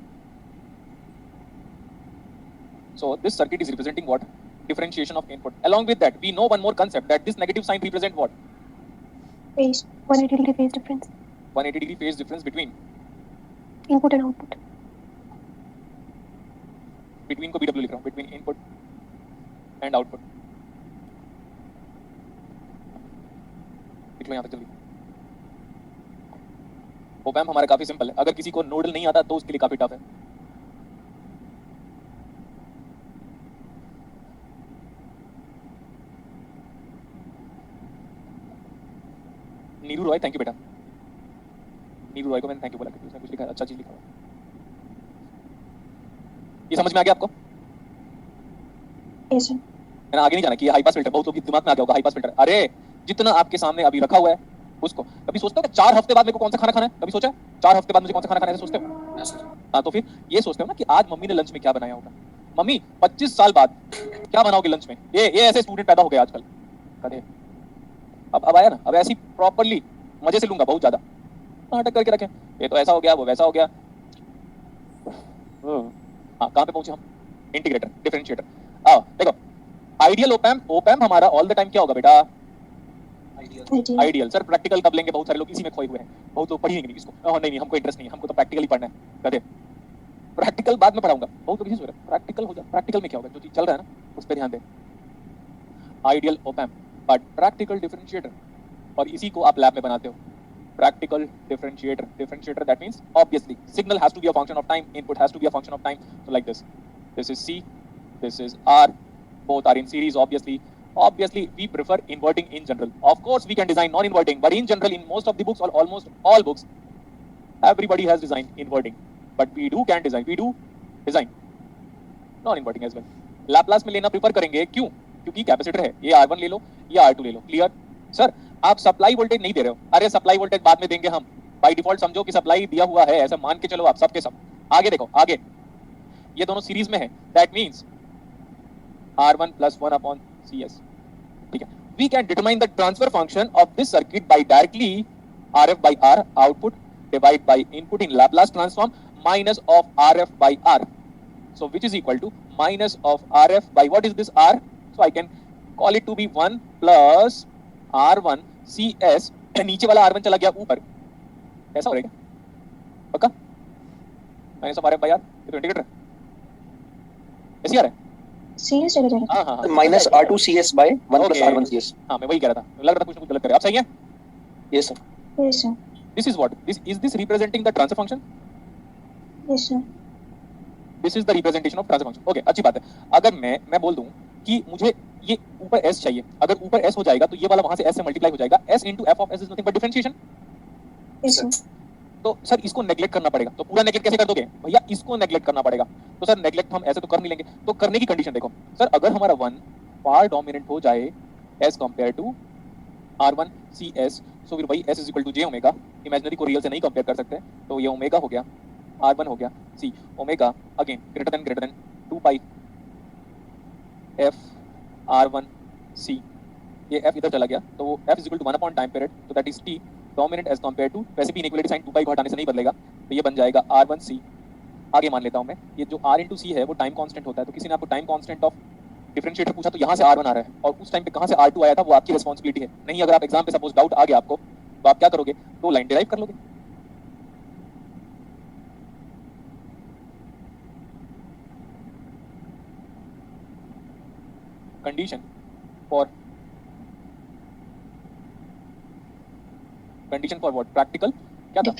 So this circuit is representing what? Differentiation of input. Along with that, we know one more concept, that this negative sign represent what? Phase. 180-degree phase difference. 180-degree phase difference between Input and output. को BW लिख रहा हूँ, between input and output। लिख लो यहाँ पे जल्दी। ओप एम्प हमारा काफी सिंपल है, अगर किसी को नोडल नहीं आता तो उसके लिए काफी टफ है। नीरू रॉय, थैंक यू बेटा। नीरू रॉय को मैंने थैंक यू बोला क्योंकि उसने कुछ लिखा, अच्छा चीज लिखा हुआ। ये समझ में आ गया आपको? Yes, sir. मैंने आगे नहीं जाना कि ये हाई पास फिल्टर, बहुत लोगों के दिमाग में आ गया होगा हाई पास फिल्टर। अरे जितना आपके सामने अभी रखा हुआ है उसको कभी सोचते हो कि 4 हफ्ते बाद मेरे को कौन सा खाना खाना है? कभी सोचा है 4 हफ्ते बाद मुझे कौन सा खाना खाना है? सोचते हो? हाँ, तो फिर ये सोचते हो ना कि आज मम्मी ने लंच में क्या बनाया होगा। मम्मी 25 साल बाद क्या बनाओगे लंच में? ये ऐसे स्टूडेंट पैदा हो गए आजकल। अरे अब आया ना, अब ऐसी प्रॉपर्ली मजे से लूंगा बहुत ज्यादा, नाटक करके रखें, ये तो ऐसा हो गया, वो वैसा हो गया। हाँ, कहाँ पे पहुंचे हम? Integrator, differentiator. देखो, आइडियल ओप एम्प हमारा ऑल द टाइम क्या होगा बेटा? Ideal. आइडियल। सर प्रैक्टिकल कब लेंगे? बहुत सारे लोग इसी में खोए हुए हैं, बहुत लोग पढ़ी नहीं इसको। नहीं हमको इंटरेस्ट नहीं है, हमको तो प्रैक्टिकली पढ़ना है। कहते प्रैक्टिकल बाद में पढ़ाऊंगा, बहुत लोग इसी सोच रहे हैं प्रैक्टिकल हो जा। प्रैक्टिकल में क्या होगा? जो चीज चल रहा है ना उस पर ध्यान दें। Ideal op amp but practical differentiator, और इसी को आप लैब में बनाते हो, practical differentiator that means obviously signal has to be a function of time, input has to be a function of time. So like this is C, this is R, both are in series. Obviously we prefer inverting in general. Of course we can design non-inverting, but in general in most of the books or almost all books everybody has designed inverting, but we do design non-inverting as well. Laplace में लेना प्रेफर करेंगे, क्यों? क्योंकि कैपेसिटर है, ये R1 ले लो, ये R2 ले लो। क्लियर? सर आप सप्लाई वोल्टेज नहीं दे रहे हो। अरे सप्लाई वोल्टेज बाद में देंगे हम, बाय डिफॉल्ट समझो कि सप्लाई दिया हुआ है, ऐसा मान के चलो आप सबके सब। आगे देखो, आगे ये दोनों सीरीज में है, that means R1 plus 1/CS। ठीक है, we can determine the transfer function of this circuit by directly RF by R, output divide by input in Laplace transform minus of RF by R, so which is equal to minus of RF by what is this R? So I can call it to be 1 plus R1 CS, नीचे वाला R1 चला गया ऊपर, ऐसा हो रहेगा पक्का? Minus of RF by R, ये तो इंटीग्रेटर ऐसे आ रहा है। CS चला जाएगा। हाँ minus R2 CS by 1 plus Okay. R1 CS। हाँ, मैं वही कह रहा था, लग रहा था कुछ ना कुछ गलत कर रहे। आप सही है? Yes sir। Yes, sir. This is what? This representing the transfer function? Yes, sir. This is the representation of transfer function. Okay, अच्छी बात है। अगर मैं बोल दूं कि मुझे ये ऊपर S चाहिए, अगर ऊपर S हो जाएगा तो ये वाला वहां से S से मल्टीप्लाई हो जाएगा। S into f of S is nothing but differentiation। Yes, sir. तो सर इसको नेगलेक्ट करना पड़ेगा, तो पूरा नेगलेक्ट कैसे कर दोगे भैया? इसको नेगलेक्ट करना पड़ेगा। तो सर नेगलेक्ट हम ऐसे तो कर नहीं लेंगे, तो करने की कंडीशन देखो सर, अगर हमारा 1 फार डोमिनेंट हो जाए as compare to R1 CS, so फिर भाई S is equal to J omega. Imaginary को रियल से नहीं कंपेयर कर सकते, तो ये ओमेगा हो गया R1 हो गया C omega again greater than 2 पाई F R1 C, ये F इधर चला गया तो वो F is equal to 1 upon time period, तो that is T dominant as compare to, वैसे भी इनइक्वालिटी साइन 2 पाई को हटाने से नहीं बदलेगा, तो ये बन जाएगा R1 C। आगे मान लेता हूं मैं ये जो R इंटू सी है वो टाइम कांस्टेंट होता है, तो किसी ने आपको टाइम कांस्टेंट ऑफ डिफरेंशिएटर पूछा तो यहाँ से R1 आ रहा है और उस टाइम पे कहाँ से R2 आया था वो आपकी रिस्पांसिबिलिटी है। नहीं अगर आप एग्जाम पे सपोज डाउट आ गया आपको तो आप क्या करोगे, तो लाइन डिराइव कर लोगे। कंडीशन फॉर व्हाट, प्रैक्टिकल क्या था,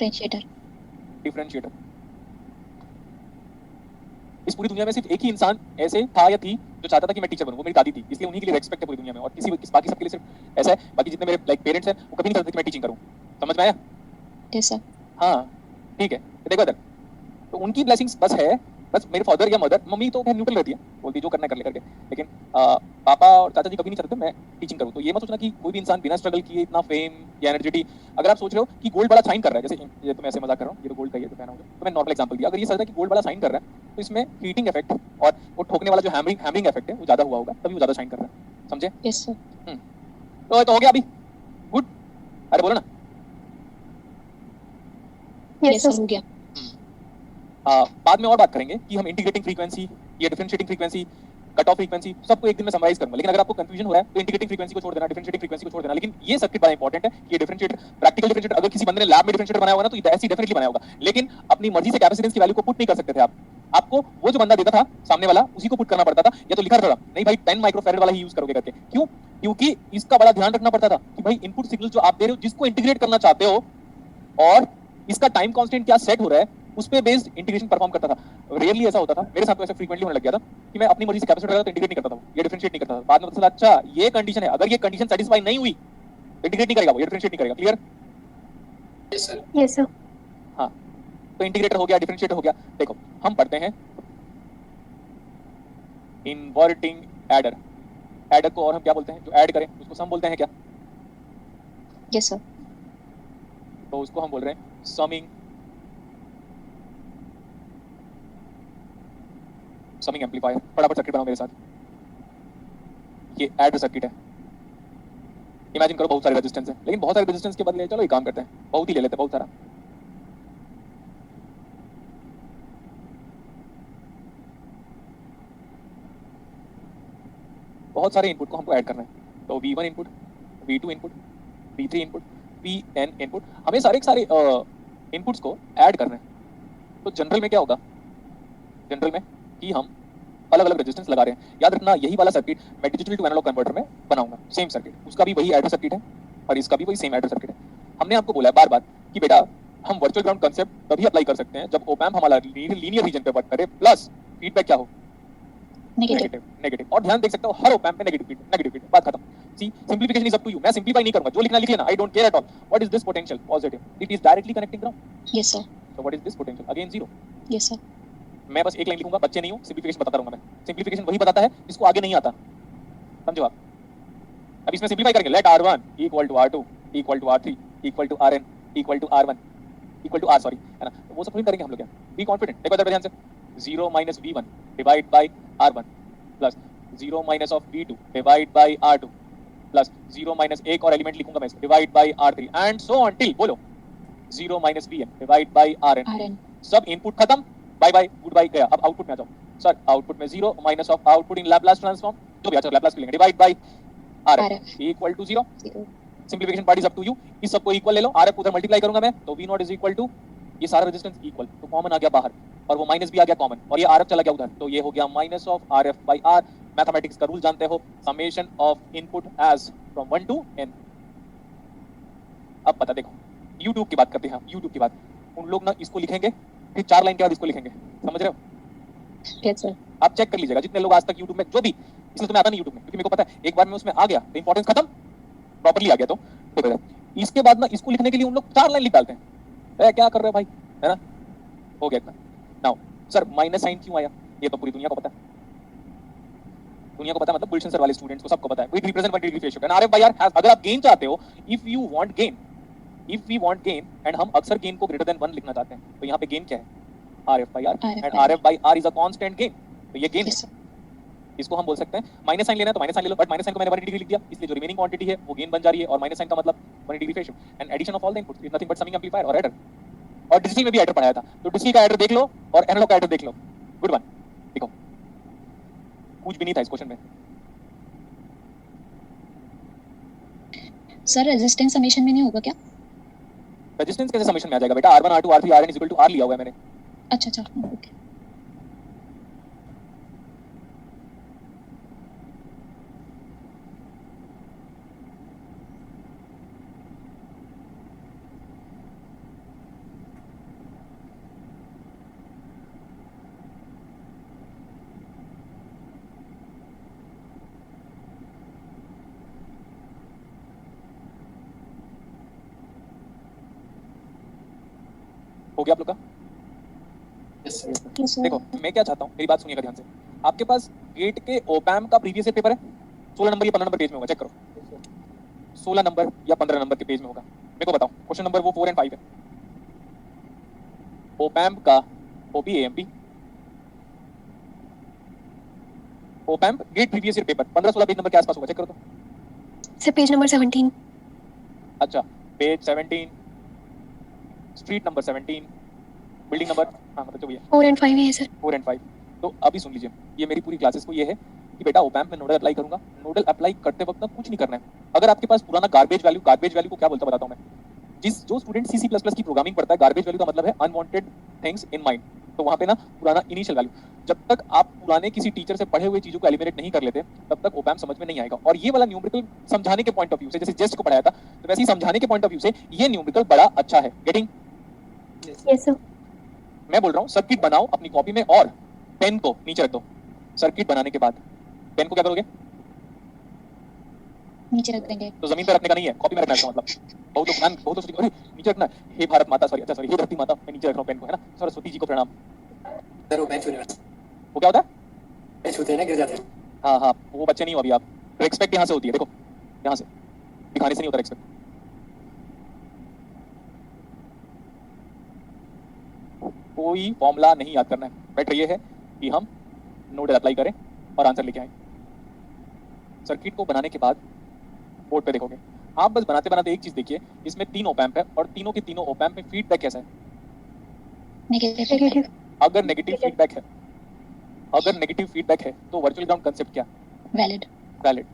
डिफरेंशिएटर। इस पूरी दुनिया में सिर्फ एक ही इंसान ऐसे था या थी जो चाहता था कि मैं टीचर बनूं, वो मेरी दादी थी, इसलिए उन्हीं के लिए रेस्पेक्ट है पूरी दुनिया में, और बाकी सबके लिए सिर्फ ऐसा है। बाकी जितने मेरे लाइक पेरेंट्स हैं वो कभी नहीं चाहते कि मैं टीचिंग करूं, समझ में आया? Yes sir. हाँ ठीक है, तो देखो इधर, तो उनकी ब्लेसिंग्स बस है, बस मेरे फादर या मदर, मम्मी तो खैर न्यूट्रल रहती है, बोलती जो करना कर ले करके, लेकिन पापा और चाचा जी कभी नहीं चाहते मैं टीचिंग करूं। तो ये मत सोचना कि कोई भी इंसान बिना स्ट्रगल किए इतना फेम या एनर्जिटी, अगर आप सोच रहे हो कि गोल्ड बड़ा साइन कर रहा है, जैसे ये तो मैं ऐसे मजाक कर रहा हूँ, ये तो गोल्ड का ही है तो पहना होगा, तो मैं नॉर्मल एग्जांपल दिया, अगर ये सोचता है कि गोल्ड बड़ा साइन कर रहा है तो इसमें हीटिंग इफेक्ट और वो ठोकने वाला जो हैमरिंग इफेक्ट है वो ज्यादा हुआ होगा, तभी वो ज्यादा शाइन कर रहा है, समझे? Yes sir. तो हो गया अभी, गुड, अरे बोलो ना। Yes, yes sir. सर हो गया। बाद में और बात करेंगे कि हम इंटीग्रेटिंग फ्रीक्वेंसी या differentiating frequency, cut off frequency, सबको एक दिन में समराइज करूंगा, लेकिन अगर आपको कंफ्यूजन हो रहा है तो इंटीग्रेटिंग फ्रीक्वेंसी को छोड़ देना, डिफरेंशिएटिंग फ्रीक्वेंसी को छोड़ देना। लेकिन ये सर्किट बड़ा इंपॉर्टेंट है कि ये डिफरेंशिएटर, प्रैक्टिकल डिफरेंशिएटर, अगर किसी बंदे ने लैब में डिफरेंशिएटर बनाया होगा ना तो ऐसे डेफिनेटली बनाया होगा, लेकिन अपनी मर्जी से कैपेसिटेंस की वैल्यू को पुट नहीं कर सकते थे आप। आपको वो जो बंदा देता था सामने वाला उसी को पुट करना पड़ता था, या तो लिखा रहता था नहीं भाई 10 माइक्रोफैरड वाला ही यूज करोगे करके। क्यों? क्योंकि इसका बड़ा ध्यान रखना पड़ता था कि भाई इनपुट सिग्नल जो आप दे रहे हो, जिसको इंटीग्रेट करना चाहते हो, और इसका टाइम कांस्टेंट क्या सेट हो रहा है, उस पे बेस्ड इंटीग्रेशन परफॉर्म करता था। रेयरली ऐसा होता था, मेरे साथ तो ऐसा फ्रीक्वेंटली होने लग गया था कि मैं अपनी मर्जी से कैपेसिटर लगाता तो इंटीग्रेट नहीं करता था, ये डिफरेंशिएट नहीं करता था। बाद में पता चला अच्छा ये कंडीशन है, अगर ये कंडीशन सेटिस्फाई नहीं हुई इंटीग्रेट नहीं करेगा वो, ये डिफरेंशिएट नहीं करेगा। क्लियर? Yes, sir. हाँ, तो इंटीग्रेटर हो गया, डिफरेंशिएटर हो गया। देखो हम पढ़ते हैं इनवर्टिंग एडर, एडर को और हम क्या बोलते हैं, जो ऐड करें उसको सम बोलते हैं क्या? Yes sir. तो उसको हम बोल रहे हैं समिंग एम्पलीफायर। फटाफट सर्किट बनाओ मेरे साथ, ये ऐड सर्किट है। इमेजिन करो बहुत सारे रेजिस्टेंस है, लेकिन बहुत सारे रेजिस्टेंस के बदले चलो एक काम करते हैं, बहुत ही ले लेते हैं, बहुत सारा। बहुत सारे इनपुट को हमको ऐड करना है, तो V1 input, V2 input, V3 input, Vn input, हमें सारे इनपुट्स को ऐड करना है। तो जनरल में क्या होगा, जनरल में कि हम अलग अलग रेजिस्टेंस लगा रहे हैं। याद रखना यही वाला सर्किट मैं डिजिटल टू एनालॉग कन्वर्टर में बनाऊंगा, सेम सर्किट, उसका भी वही एडर सर्किट है और इसका भी वही सेम एडर सर्किट है। हमने आपको बोला है बार बार कि बेटा हम वर्चुअल ग्राउंड कंसेप्ट तभी अप्लाई कर सकते हैं जब ओप एम्प हमारा लीनियर रीजन पे वर्क करे, प्लस फीडबैक क्या हो, नेगेटिव। और ध्यान देख सकते हो हर ओप एम्प पे नेगेटिव फीडबैक, बात खत्म। See simplification is up to you, मैं सिंपलीफाई नहीं करूंगा, जो लिखना लिख लेना, I don't care at all. What is this potential? Positive, it is directly connecting ground. Yes sir. So what is this potential? Again zero. Yes sir. मैं बस एक लाइन लिखूंगा, बच्चे नहीं हो, सिंपलीफिकेशन बताता रहूंगा मैं। सिंपलीफिकेशन वही बताता है जिसको आगे नहीं आता, समझो आप। अब इसमें सिंपलीफाई करेंगे, let R1 equal to R2 equal to R3 equal to Rn equal to R1 equal to R, sorry, है ना? तो वो सब प्रूव करेंगे हम लोग। क्या बी कॉन्फिडेंट, देखो इधर ध्यान से, 0 minus V1 divide by R1 plus 0 minus of V2 divide by R2 plus 0 minus एक और एलिमेंट लिखूंगा मैं divide by R3 and so on till, बोलो 0 minus Vn divide by Rn। सब इनपुट खत्म, बाय बाय गुड बाय गया। अब आउटपुट में आ जाओ सर, आउटपुट में 0 minus of output in Laplace transform, जो भी अच्छा लैप्लास लेंगे, divide by Rf equal to 0। Simplification part is up to you, इस सबको इक्वल ले लो, Rf उधर मल्टीप्लाई करूंगा मैं, तो V0 इज इक्वल टू ये सारा रेजिस्टेंस इक्वल, तो कॉमन आ गया बाहर और वो माइनस भी आ गया कॉमन, और ये Rf चला गया उधर, तो ये हो गया minus of Rf by R। Mathematics का रूल जानते हो, summation of input as from 1 to n। अब पता देखो, YouTube की बात करते हैं, YouTube की बात, उन लोग ना इसको लिखेंगे फिर 4 लाइन के बाद इसको लिखेंगे, समझ रहे हो? Yes sir. आप चेक कर लीजिएगा जितने लोग आज तक YouTube में, जो भी, इसलिए तुम्हें आता नहीं YouTube में, क्योंकि मेरे को पता है एक बार मैं उसमें आ गया तो इंपॉर्टेंस खत्म, प्रॉपर्ली आ गया। तो देखो इसके बाद ना इसको लिखने के लिए उन लोग 4 लाइन लिख डालते हैं, क्या कर रहे हो भाई, है ना? हो गया इतना। नाउ सर माइनस साइन क्यों आया, ये तो पूरी दुनिया को पता है, दुनिया को पता है, मतलब बुल्शन सर वाले स्टूडेंट्स को सबको पता है। It represent 1 degree phase shift and Rf by R, अगर आप गेन चाहते हो, if we want gain and हम अक्सर गेन को ग्रेटर देन 1 लिखना चाहते हैं, तो यहाँ पे गेन क्या है, RF by R RF and by R. RF by R is a constant gain. तो ये गेन Yes, sir. इसको हम बोल सकते हैं माइनस साइन लेना है तो माइनस साइन ले लो, बट माइनस साइन को मैंने 180 डिग्री लिख दिया, इसलिए जो रिमेनिंग क्वांटिटी है वो गेन बन जा रही है, और माइनस साइन का मतलब 180 degree phase shift and addition of all the inputs is nothing but summing amplifier और एडर। और डिजिटल में भी एडर पढ़ाया था, तो डिजिटल का एडर देख लो और एनालॉग का एडर देख लो। Good one. देखो कुछ भी नहीं था इस क्वेश्चन में। सर रेजिस्टेंस समेशन में नहीं होगा क्या? रेजिस्टेंस कैसे समेशन में आ जाएगा बेटा? R1 R2 R3 Rn is equal to R लिया हुआ है मैंने। अच्छा अच्छा ओके। हो गया आप लोग का? Yes, sir. Yes, sir. देखो मैं क्या चाहता हूँ, मेरी बात सुनिएगा ध्यान से। आपके पास गेट के ओपैम का प्रीवियस ईयर पेपर है, 16 नंबर या 15 नंबर पेज में होगा, चेक करो। 16 नंबर या 15 नंबर के पेज में होगा, मेरे को बताओ। क्वेश्चन नंबर वो 4 एंड 5 है। ओपैम का op amp opamp gate previous year paper 15-16 page number के आसपास होगा, चेक करो तो। Sir, page number 17. अच्छा page 17, street number 17, building number, हाँ मतलब जो भी है 4 and 5 है sir. 4 एंड 5। तो अभी सुन लीजिए, ये मेरी पूरी क्लासेस को ये है कि बेटा ओपैम्प में नोडल अप्लाई करूंगा, नोडल अप्लाई करते वक्त ना कुछ नहीं करना है। अगर आपके पास पुराना गार्बेज वैल्यू को क्या बोलता बताता हूं मैं। जो स्टूडेंट C++ की प्रोग्रामिंग पढ़ता है, गार्बेज वैल्यू का मतलब है अनवांटेड थिंग्स इन माइंड। तो वहां पे ना पुराना इनिशियल वैल्यू, जब तक आप पुराने किसी टीचर से पढ़े हुए चीजों को एलिमिनेट नहीं कर लेते तब तक ओपैम्प समझ में नहीं आएगा। और ये वाला न्यूमेरिकल समझाने के पॉइंट ऑफ व्यू से, जैसे जेस्ट को पढ़ाया था, तो वैसे ही समझाने के पॉइंट ऑफ व्यू से ये न्यूमेरिकल बड़ा अच्छा है। गेटिंग? Yes sir. मैं बोल रहा हूँ सर्किट बनाओ अपनी कॉपी में और पेन को नीचे रख दो। सर्किट बनाने के बाद पेन को क्या करोगे? नीचे रख देंगे। तो जमीन पे रखने का नहीं है, कॉपी में रखना है इसका मतलब। बहुत लोग अरे नीचे रखना है। हे भारत माता, सॉरी अच्छा सॉरी, हे धरती माता, मैं नीचे रख रहा हूँ पेन को, है ना। सरस्वती जी को प्रणाम। सर वो बेंच में वो क्या होता है? बेंच होते हैं ना, गिर जाते हैं। हाँ हाँ, वो बच्चे नहीं हो अभी आप। रेस्पेक्ट यहाँ से होती है, देखो यहाँ से, दिखाने से नहीं होता रेस्पेक्ट। कोई फॉर्मूला नहीं याद करना है, बेटर ये है कि हम नोडल अप्लाई करें और आंसर लेके आए। सर्किट को बनाने के बाद बोर्ड पे देखोगे आप, बस बनाते बनाते एक चीज देखिए, इसमें 3 ओपैम्प है और तीनों के तीनों ओपैम्प में फीडबैक कैसा है? नेगेटिव। Negative. अगर नेगेटिव फीडबैक है तो वर्चुअल ग्राउंड कांसेप्ट क्या? वैलिड। वैलिड।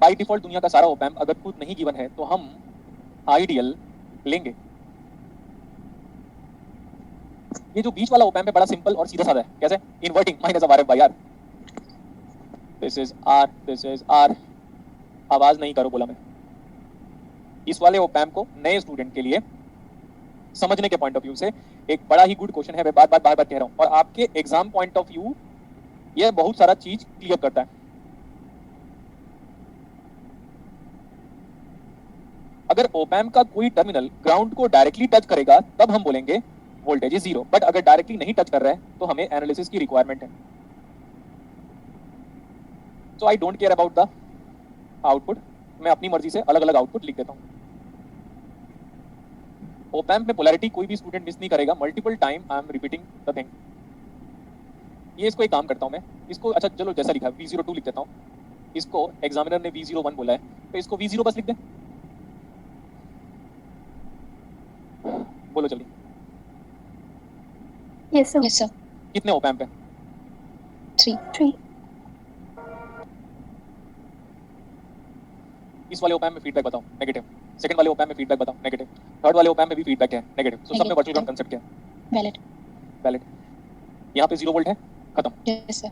बाय डिफॉल्ट दुनिया का सारा ओपैम्प अगर खुद नहीं गिवन है तो हम आइडियल लेंगे। ये जो बीच वाला ओपैम्प है बड़ा सिंपल और सीधा साधा है। कैसे? Inverting minus of RF by R। This is R। आवाज नहीं करो बोला मैं। इस वाले ओपैम्प को नए स्टूडेंट के लिए समझने के पॉइंट ऑफ व्यू से एक बड़ा ही गुड क्वेश्चन है, मैं बार बार कह रहा हूं, और आपके एग्जाम पॉइंट ऑफ व्यू ये बहुत सारा चीज क्लियर करता है। अगर ओपैम्प का कोई टर्मिनल ग्राउंड को डायरेक्टली टच करेगा तब हम बोलेंगे वोल्टेज इज 0, बट अगर डायरेक्टली नहीं टच कर रहा है तो हमें एनालिसिस की रिक्वायरमेंट है। So I don't care about the output, मैं अपनी मर्जी से अलग अलग आउटपुट लिख देता हूं। ओपैम्प में पोलैरिटी कोई भी स्टूडेंट मिस नहीं करेगा, multiple time I am repeating the thing. ये इसको एक काम करता हूं मैं, इसको अच्छा चलो जैसा लिखा है V02 लिख देता हूं। इसको एग्जामिनर ने V01 बोला है तो इसको V0 बस लिख दें। बोलो जल्दी। Yes sir. Yes sir. कितने ओपैम्प है? 3। 3. इस वाले ओपैम्प में फीडबैक बताओ, नेगेटिव। सेकंड वाले ओपैम्प में फीडबैक बताओ, नेगेटिव। थर्ड वाले ओपैम्प में भी फीडबैक है, नेगेटिव। सो सब में वर्चुअल ग्राउंड कांसेप्ट क्या है? वैलिड। वैलिड। यहाँ पे 0 वोल्ट है, खत्म। Yes sir.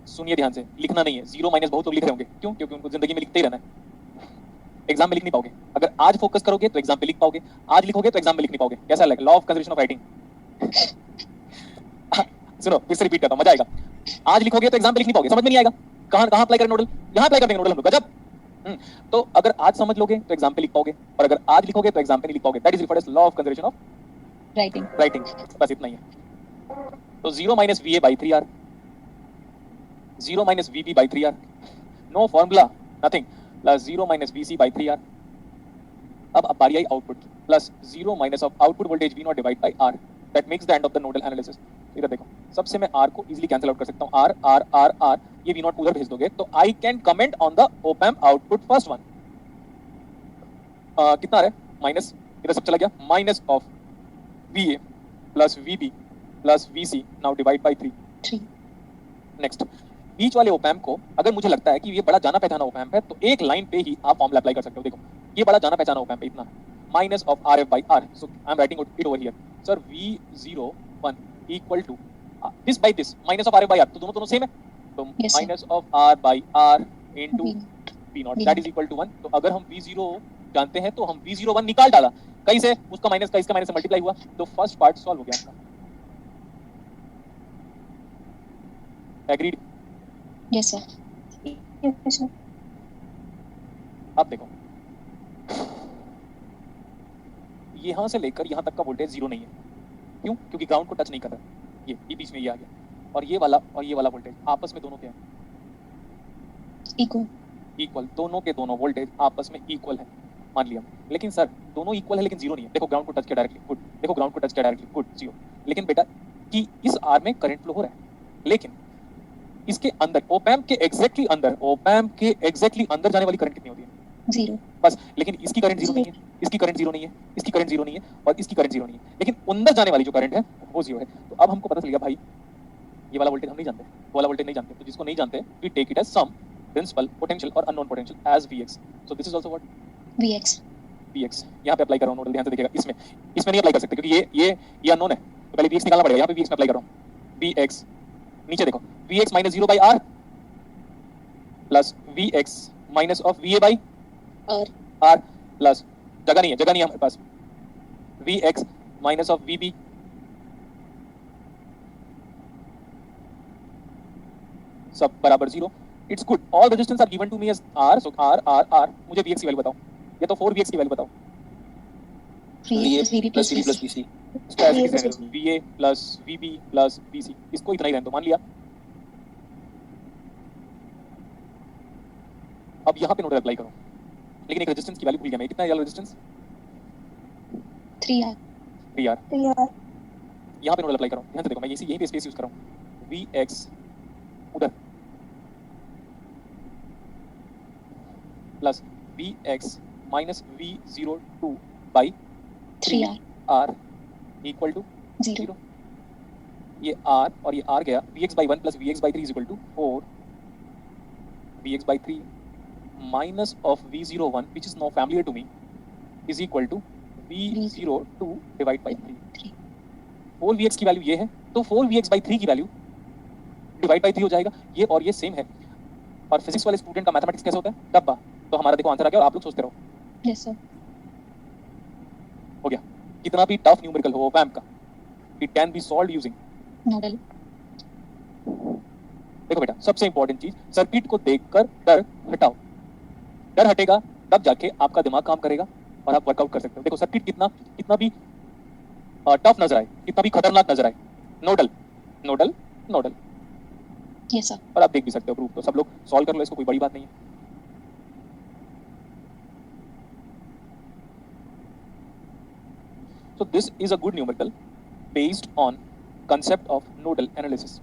सुनिए ध्यान से, लिखना नहीं है। 0 माइनस बहुत लोग लिख रहे होंगे, क्यों? क्योंकि उनको जिंदगी में लिखते ही रहना है। एग्जाम में लिख नहीं पाओगे। अगर आज फोकस करोगे तो एग्जाम पे लिख पाओगे, आज लिखोगे तो एग्जाम में लिख नहीं पाओगे। कैसा लगा? Law of conservation of writing. सुनो फिर से रिपीट करता हूं, मजा आएगा। आज लिखोगे तो एग्जाम पे लिख नहीं पाओगे, समझ में नहीं आएगा। कहां अप्लाई करें नोडल? यहां अप्लाई कर देंगे नोडल हम लोग। गजब। तो अगर आज समझ लोगे तो एग्जाम पे लिख पाओगे, और अगर आज लिखोगे तो एग्जाम पे नहीं लिख पाओगे। That is referred as law of conservation of writing. बस इतना ही है। तो 0 minus VA by 3R, 0 minus VB by 3R, no formula, nothing, plus 0 minus VC by 3R। अब बारी आई output, plus 0 minus of output voltage V0 divide by R। That makes the end of the nodal analysis. इधर देखो, सबसे मैं r को इजीली कैंसिल आउट कर सकता हूं, r r r r, ये v0 उधर भेज दोगे तो I can comment on the op amp output first one. कितना आ रहा है माइनस, इधर सब चला गया, minus of va plus vb plus vc now divide by 3। 3 next, बीच वाले ओपैम्प को अगर मुझे लगता है कि ये बड़ा जाना पहचाना ओपैम्प है तो एक लाइन पे ही आप फॉर्मूला अप्लाई कर सकते हो। देखो ये बड़ा जाना पहचाना ओपैम्प है, इतना minus of RF by R, so I am writing it over here sir, V01 equal to this by this minus of RF by R, तो दोनों सेम है, तो Yes, sir. Minus of R by R into V0 V0. That is equal to 1। तो अगर हम V0 जानते हैं तो हम V01 निकाल डाला, कहीं से उसका माइनस का इसका माइनस से मल्टीप्लाई हुआ, तो फर्स्ट पार्ट सॉल्व हो गया आपका। Agreed? Yes, sir. Yes, sir. अब देखो, यहां से लेकर यहां तक का वोल्टेज जीरो नहीं है, क्यों? क्योंकि ग्राउंड को टच नहीं कर रहा, ये बीच में ये आ गया, और ये वाला वोल्टेज आपस में दोनों क्या है? Equal. इक्वल, दोनों के दोनों वोल्टेज आपस में इक्वल है, मान लिया। लेकिन सर दोनों इक्वल है लेकिन जीरो नहीं है, देखो ग्राउंड को टच किया डायरेक्टली, गुड, देखो ग्राउंड को टच किया डायरेक्टली, गुड, जीरो। लेकिन बेटा कि इस आर में करंट फ्लो हो रहा है, लेकिन इसके अंदर ओपैम्प के एग्जैक्टली अंदर जाने वाली करंट कितनी होती है? 0. बस, लेकिन इसकी करंट जीरो नहीं है, इसकी करंट जीरो नहीं है, इसकी करंट जीरो नहीं है, और इसकी करंट जीरो नहीं है, लेकिन अंदर जाने वाली जो करंट है वो जीरो है। तो अब हमको पता चल गया भाई, ये वाला वोल्टेज हम नहीं जानते, वो वाला वोल्टेज नहीं जानते, तो जिसको नहीं जानते we take it as some principal potential और unknown potential as Vx। So this is also what? Vx. Vx। यहाँ पे अप्लाई कर रहा हूँ नोडल, ध्यान से देखिएगा, इसमें नहीं अप्लाई कर सकते क्योंकि ये अननोन है, तो पहले Vx निकालना पड़ेगा, यहाँ पे Vx में अप्लाई कर रहा हूँ, Vx, नीचे देखो Vx minus 0 by R plus Vx minus of Va by R. R plus, जगह नहीं है हमारे पास, Vx माइनस ऑफ Vb सब बराबर 0। It's good, all resistance are given to me as R, so R, मुझे Vx की वैल्यू बताओ, या तो 4Vx की वैल्यू बताओ। VA plus VB plus VC. इसका ऐसे कैसे रहेगा? VA plus VB plus VC, इसको इतना ही रहने दो, मान लिया। अब यहाँ पे नोडल अप्लाई करो, लेकिन एक रेजिस्टेंस की वैल्यू भूल गया मैं, कितना है रेजिस्टेंस? 3R. 3R। Yeah. यहाँ पे नोडल अप्लाई करो, ध्यान से देखो, मैं यहीं पे स्पेस यूज कर रहा हूँ, Vx उधर plus Vx minus V02 by 3R. R equal to 0. ये R और ये R गया, Vx by 1 plus Vx by 3 is equal to 4 Vx by 3 minus of V01 which is now familiar to me is equal to V02 divide by 3। 4 Vx की वैल्यू ये है, तो 4 Vx by 3 की वैल्यू डिवाइड बाई 3 हो जाएगा, ये और ये सेम है। और फिजिक्स वाले स्टूडेंट का मैथमेटिक्स कैसे होता है? डब्बा। तो हमारा देखो आंसर आ गया और आप लोग सोचते रहो। Yes, sir. हो गया, कितना भी टफ न्यूमेरिकल हो ओपैम्प का, it can be solved using Nodal. देखो बेटा, सबसे इंपॉर्टेंट चीज, सर्किट को देखकर डर हटाओ, डर हटेगा तब जाके आपका दिमाग काम करेगा और आप वर्कआउट कर सकते हो। देखो सर्किट कितना भी टफ नजर आए, कितना भी खतरनाक नजर आए, nodal nodal nodal, Yes, sir. और आप देख भी सकते हो प्रूफ, तो सब लोग सॉल्व कर लो इसको, कोई बड़ी बात नहीं है। So this is a good numerical based on concept of nodal analysis.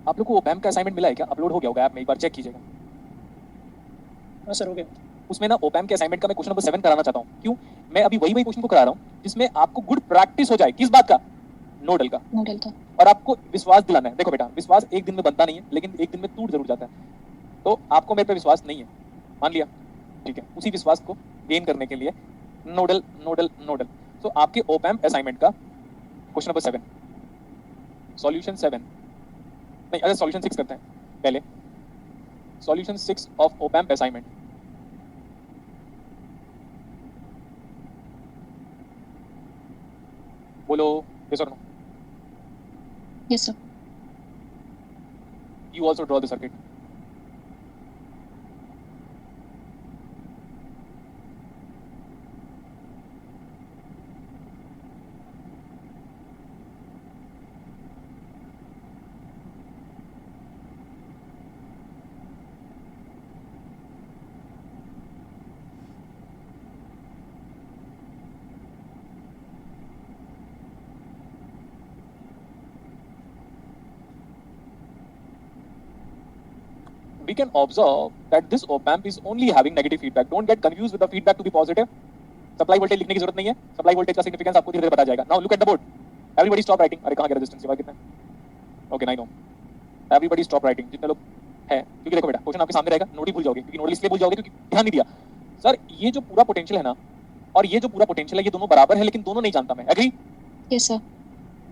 आप लोग को ओपैम्प का असाइनमेंट मिला है क्या? अपलोड हो गया होगा ऐप में, एक बार चेक कीजिएगा। हाँ सर, हो गया। उसमें ना ओपैम्प के असाइनमेंट का मैं क्वेश्चन नंबर 7 कराना चाहता हूँ। क्यों? मैं अभी वही क्वेश्चन को करा रहा हूँ जिसमें आपको गुड प्रैक्टिस हो जाए, किस बात का? नोडल का। Nodal का. और आपको विश्वास दिलाना है। देखो बेटा, विश्वास एक दिन में बनता नहीं है, लेकिन एक दिन में टूट जरूर जाता है। तो आपको मेरे पे विश्वास नहीं है, मान लिया, ठीक है। उसी विश्वास को गेन करने के लिए नोडल नोडल नोडल। तो आपके ओपैम्प असाइनमेंट का क्वेश्चन नंबर 7, सॉल्यूशन 7 नहीं, अरे सॉल्यूशन 6 करते हैं पहले। Solution 6 of op-amp assignment. बोलो yes or no? Yes, sir. You also draw the circuit. we can observe that this op amp is only having negative feedback. Don't get confused with the feedback to be positive. Supply voltage लिखने की जरूरत नहीं है. Supply voltage का significance आपको धीरे-धीरे पता जाएगा. Now look at the board. Everybody stop writing. अरे कहाँ गया resistance? ये बात कितना है? Okay, 9 ohm. Everybody stop writing. जितने लोग है, क्योंकि देखो बेटा, क्वेश्चन आपके सामने रहेगा, नोट ही भूल जाओगे, क्योंकि नोट इसलिए भूल जाओगे क्योंकि ध्यान नहीं दिया. सर ये जो पूरा पोटेंशियल है ना, और ये जो पूरा पोटेंशियल है, ये दोनों बराबर है, लेकिन दोनों नहीं जानता मैं. एग्री? Yes, sir.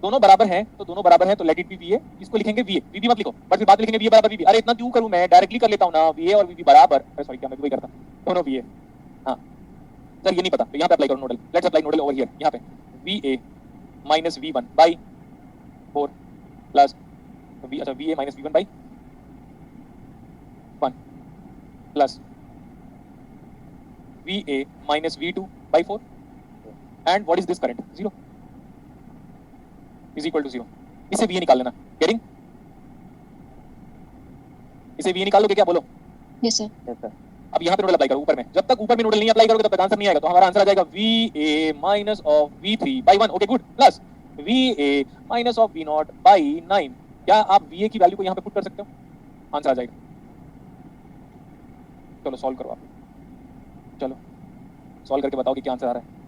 दोनों बराबर हैं, तो दोनों बराबर हैं, तो लेट इट बी VA. इसको लिखेंगे VA. VB मत लिखो, बट फिर बाद में लिखेंगे VA बराबर VB. अरे इतना क्यों करूं मैं? डायरेक्टली कर लेता हूं ना, VA और VB बराबर. सॉरी, क्या मैं भी वही करता? दोनों VA. हां सर, ये नहीं पता, तो यहां पे अप्लाई करो nodal. Let's apply nodal over here. यहां पे VA minus V1 by 4 plus V, अच्छा VA minus V1 by 1 plus VA minus V2 by 4, and what is this current? 0 is equal to 0. इसे VA निकाल लेना. गेटिंग? इसे VA निकाल लोगे क्या? बोलो. Yes, sir. Yes, sir. अब यहाँ पे नोडल अप्लाई करो ऊपर में. जब तक ऊपर में नोडल नहीं अप्लाई करोगे तब तक आंसर नहीं आएगा. तो हमारा आंसर आ जाएगा VA minus of V3 by 1. Okay good. Plus VA minus of V0 by 9. क्या आप VA की वैल्यू को यहाँ पे पुट कर सकते हो? आंसर आ जाएगा. चलो सॉल्व करो आप. चलो सॉल्व करके बताओ कि क्या आंसर आ रहा है.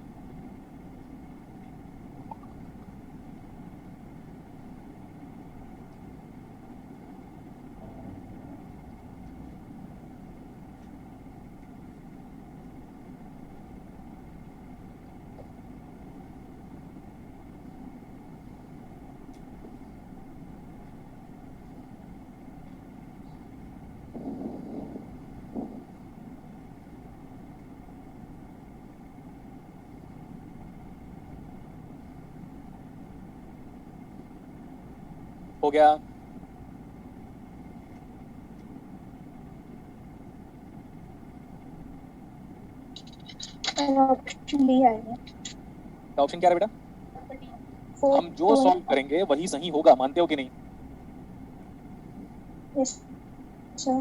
हो गया. ऑप्शन बी आएगा. ऑप्शन क्या है बेटा? हम जो सॉल्व करेंगे वही सही होगा. मानते हो कि नहीं? Yes, sir.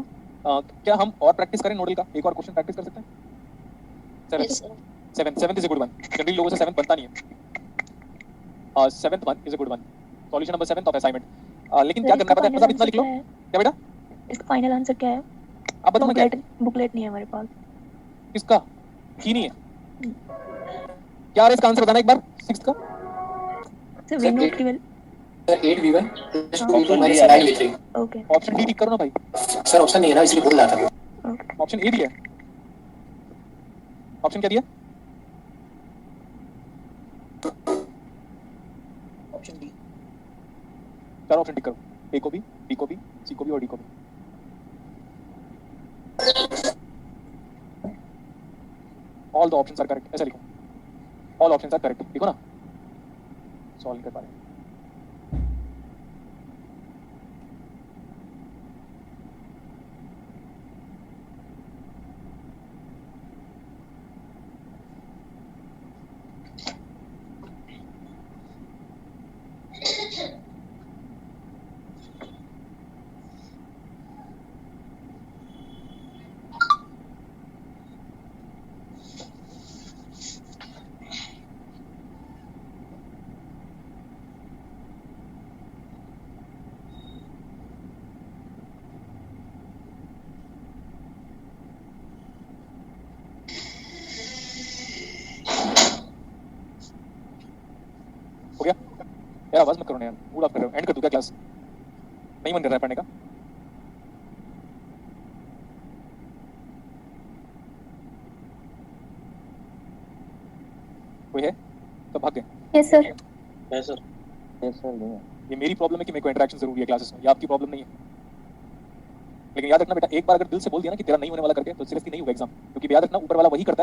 क्या हम और प्रैक्टिस करें नोडल का? एक और क्वेश्चन प्रैक्टिस कर सकते हैं? Yes, sir. Seventh is a good one. Generally लोगों से सेवेंथ बनता नहीं है. Seventh one is a good one. Solution number 7 of assignment. लेकिन क्या करना पड़ता है? बस आप इतना लिख लो. क्या बेटा? इसका फाइनल आंसर क्या है? आप बताओ ना क्या है? बुकलेट नहीं है हमारे पास. किसका? की नहीं है. क्या है इसका आंसर बताना एक बार. 6 का सर V0 की वैल्यू. Sir, 8V1 plus हाँ, 2V2 minus 9V3. Okay. Option D tick करो ना भाई. सर ऑप्शन नहीं है ना, इसलिए बोल रहा था. ऑप्शन ए दिया. ऑप्शन क्या दिया? Option D. चार ऑप्शन टिक करो. ए को भी, बी को भी, सी को भी और डी को भी. All the options are correct. ऐसा लिखो. All options are correct. लिखो ना. सॉल्व कर पा रहे हैं. हो गया यार. आवाज मत करो ना यार. मूड ऑफ कर रहे हो. एंड कर दूं क्या क्लास? नहीं मन कर रहा है पढ़ने का. कोई है? तो भाग गए. Yes, sir. Yes, sir. Yes, sir. ये मेरी प्रॉब्लम है कि मेरे को इंटरेक्शन जरूरी है क्लासेस में. ये आपकी प्रॉब्लम नहीं है. लेकिन याद रखना बेटा, एक बार अगर दिल से बोल दिया ना कि तेरा नहीं होने वाला करके, तो सीरियसली नहीं होगा एग्जाम. क्योंकि याद रखना ऊपर वाला वही करता है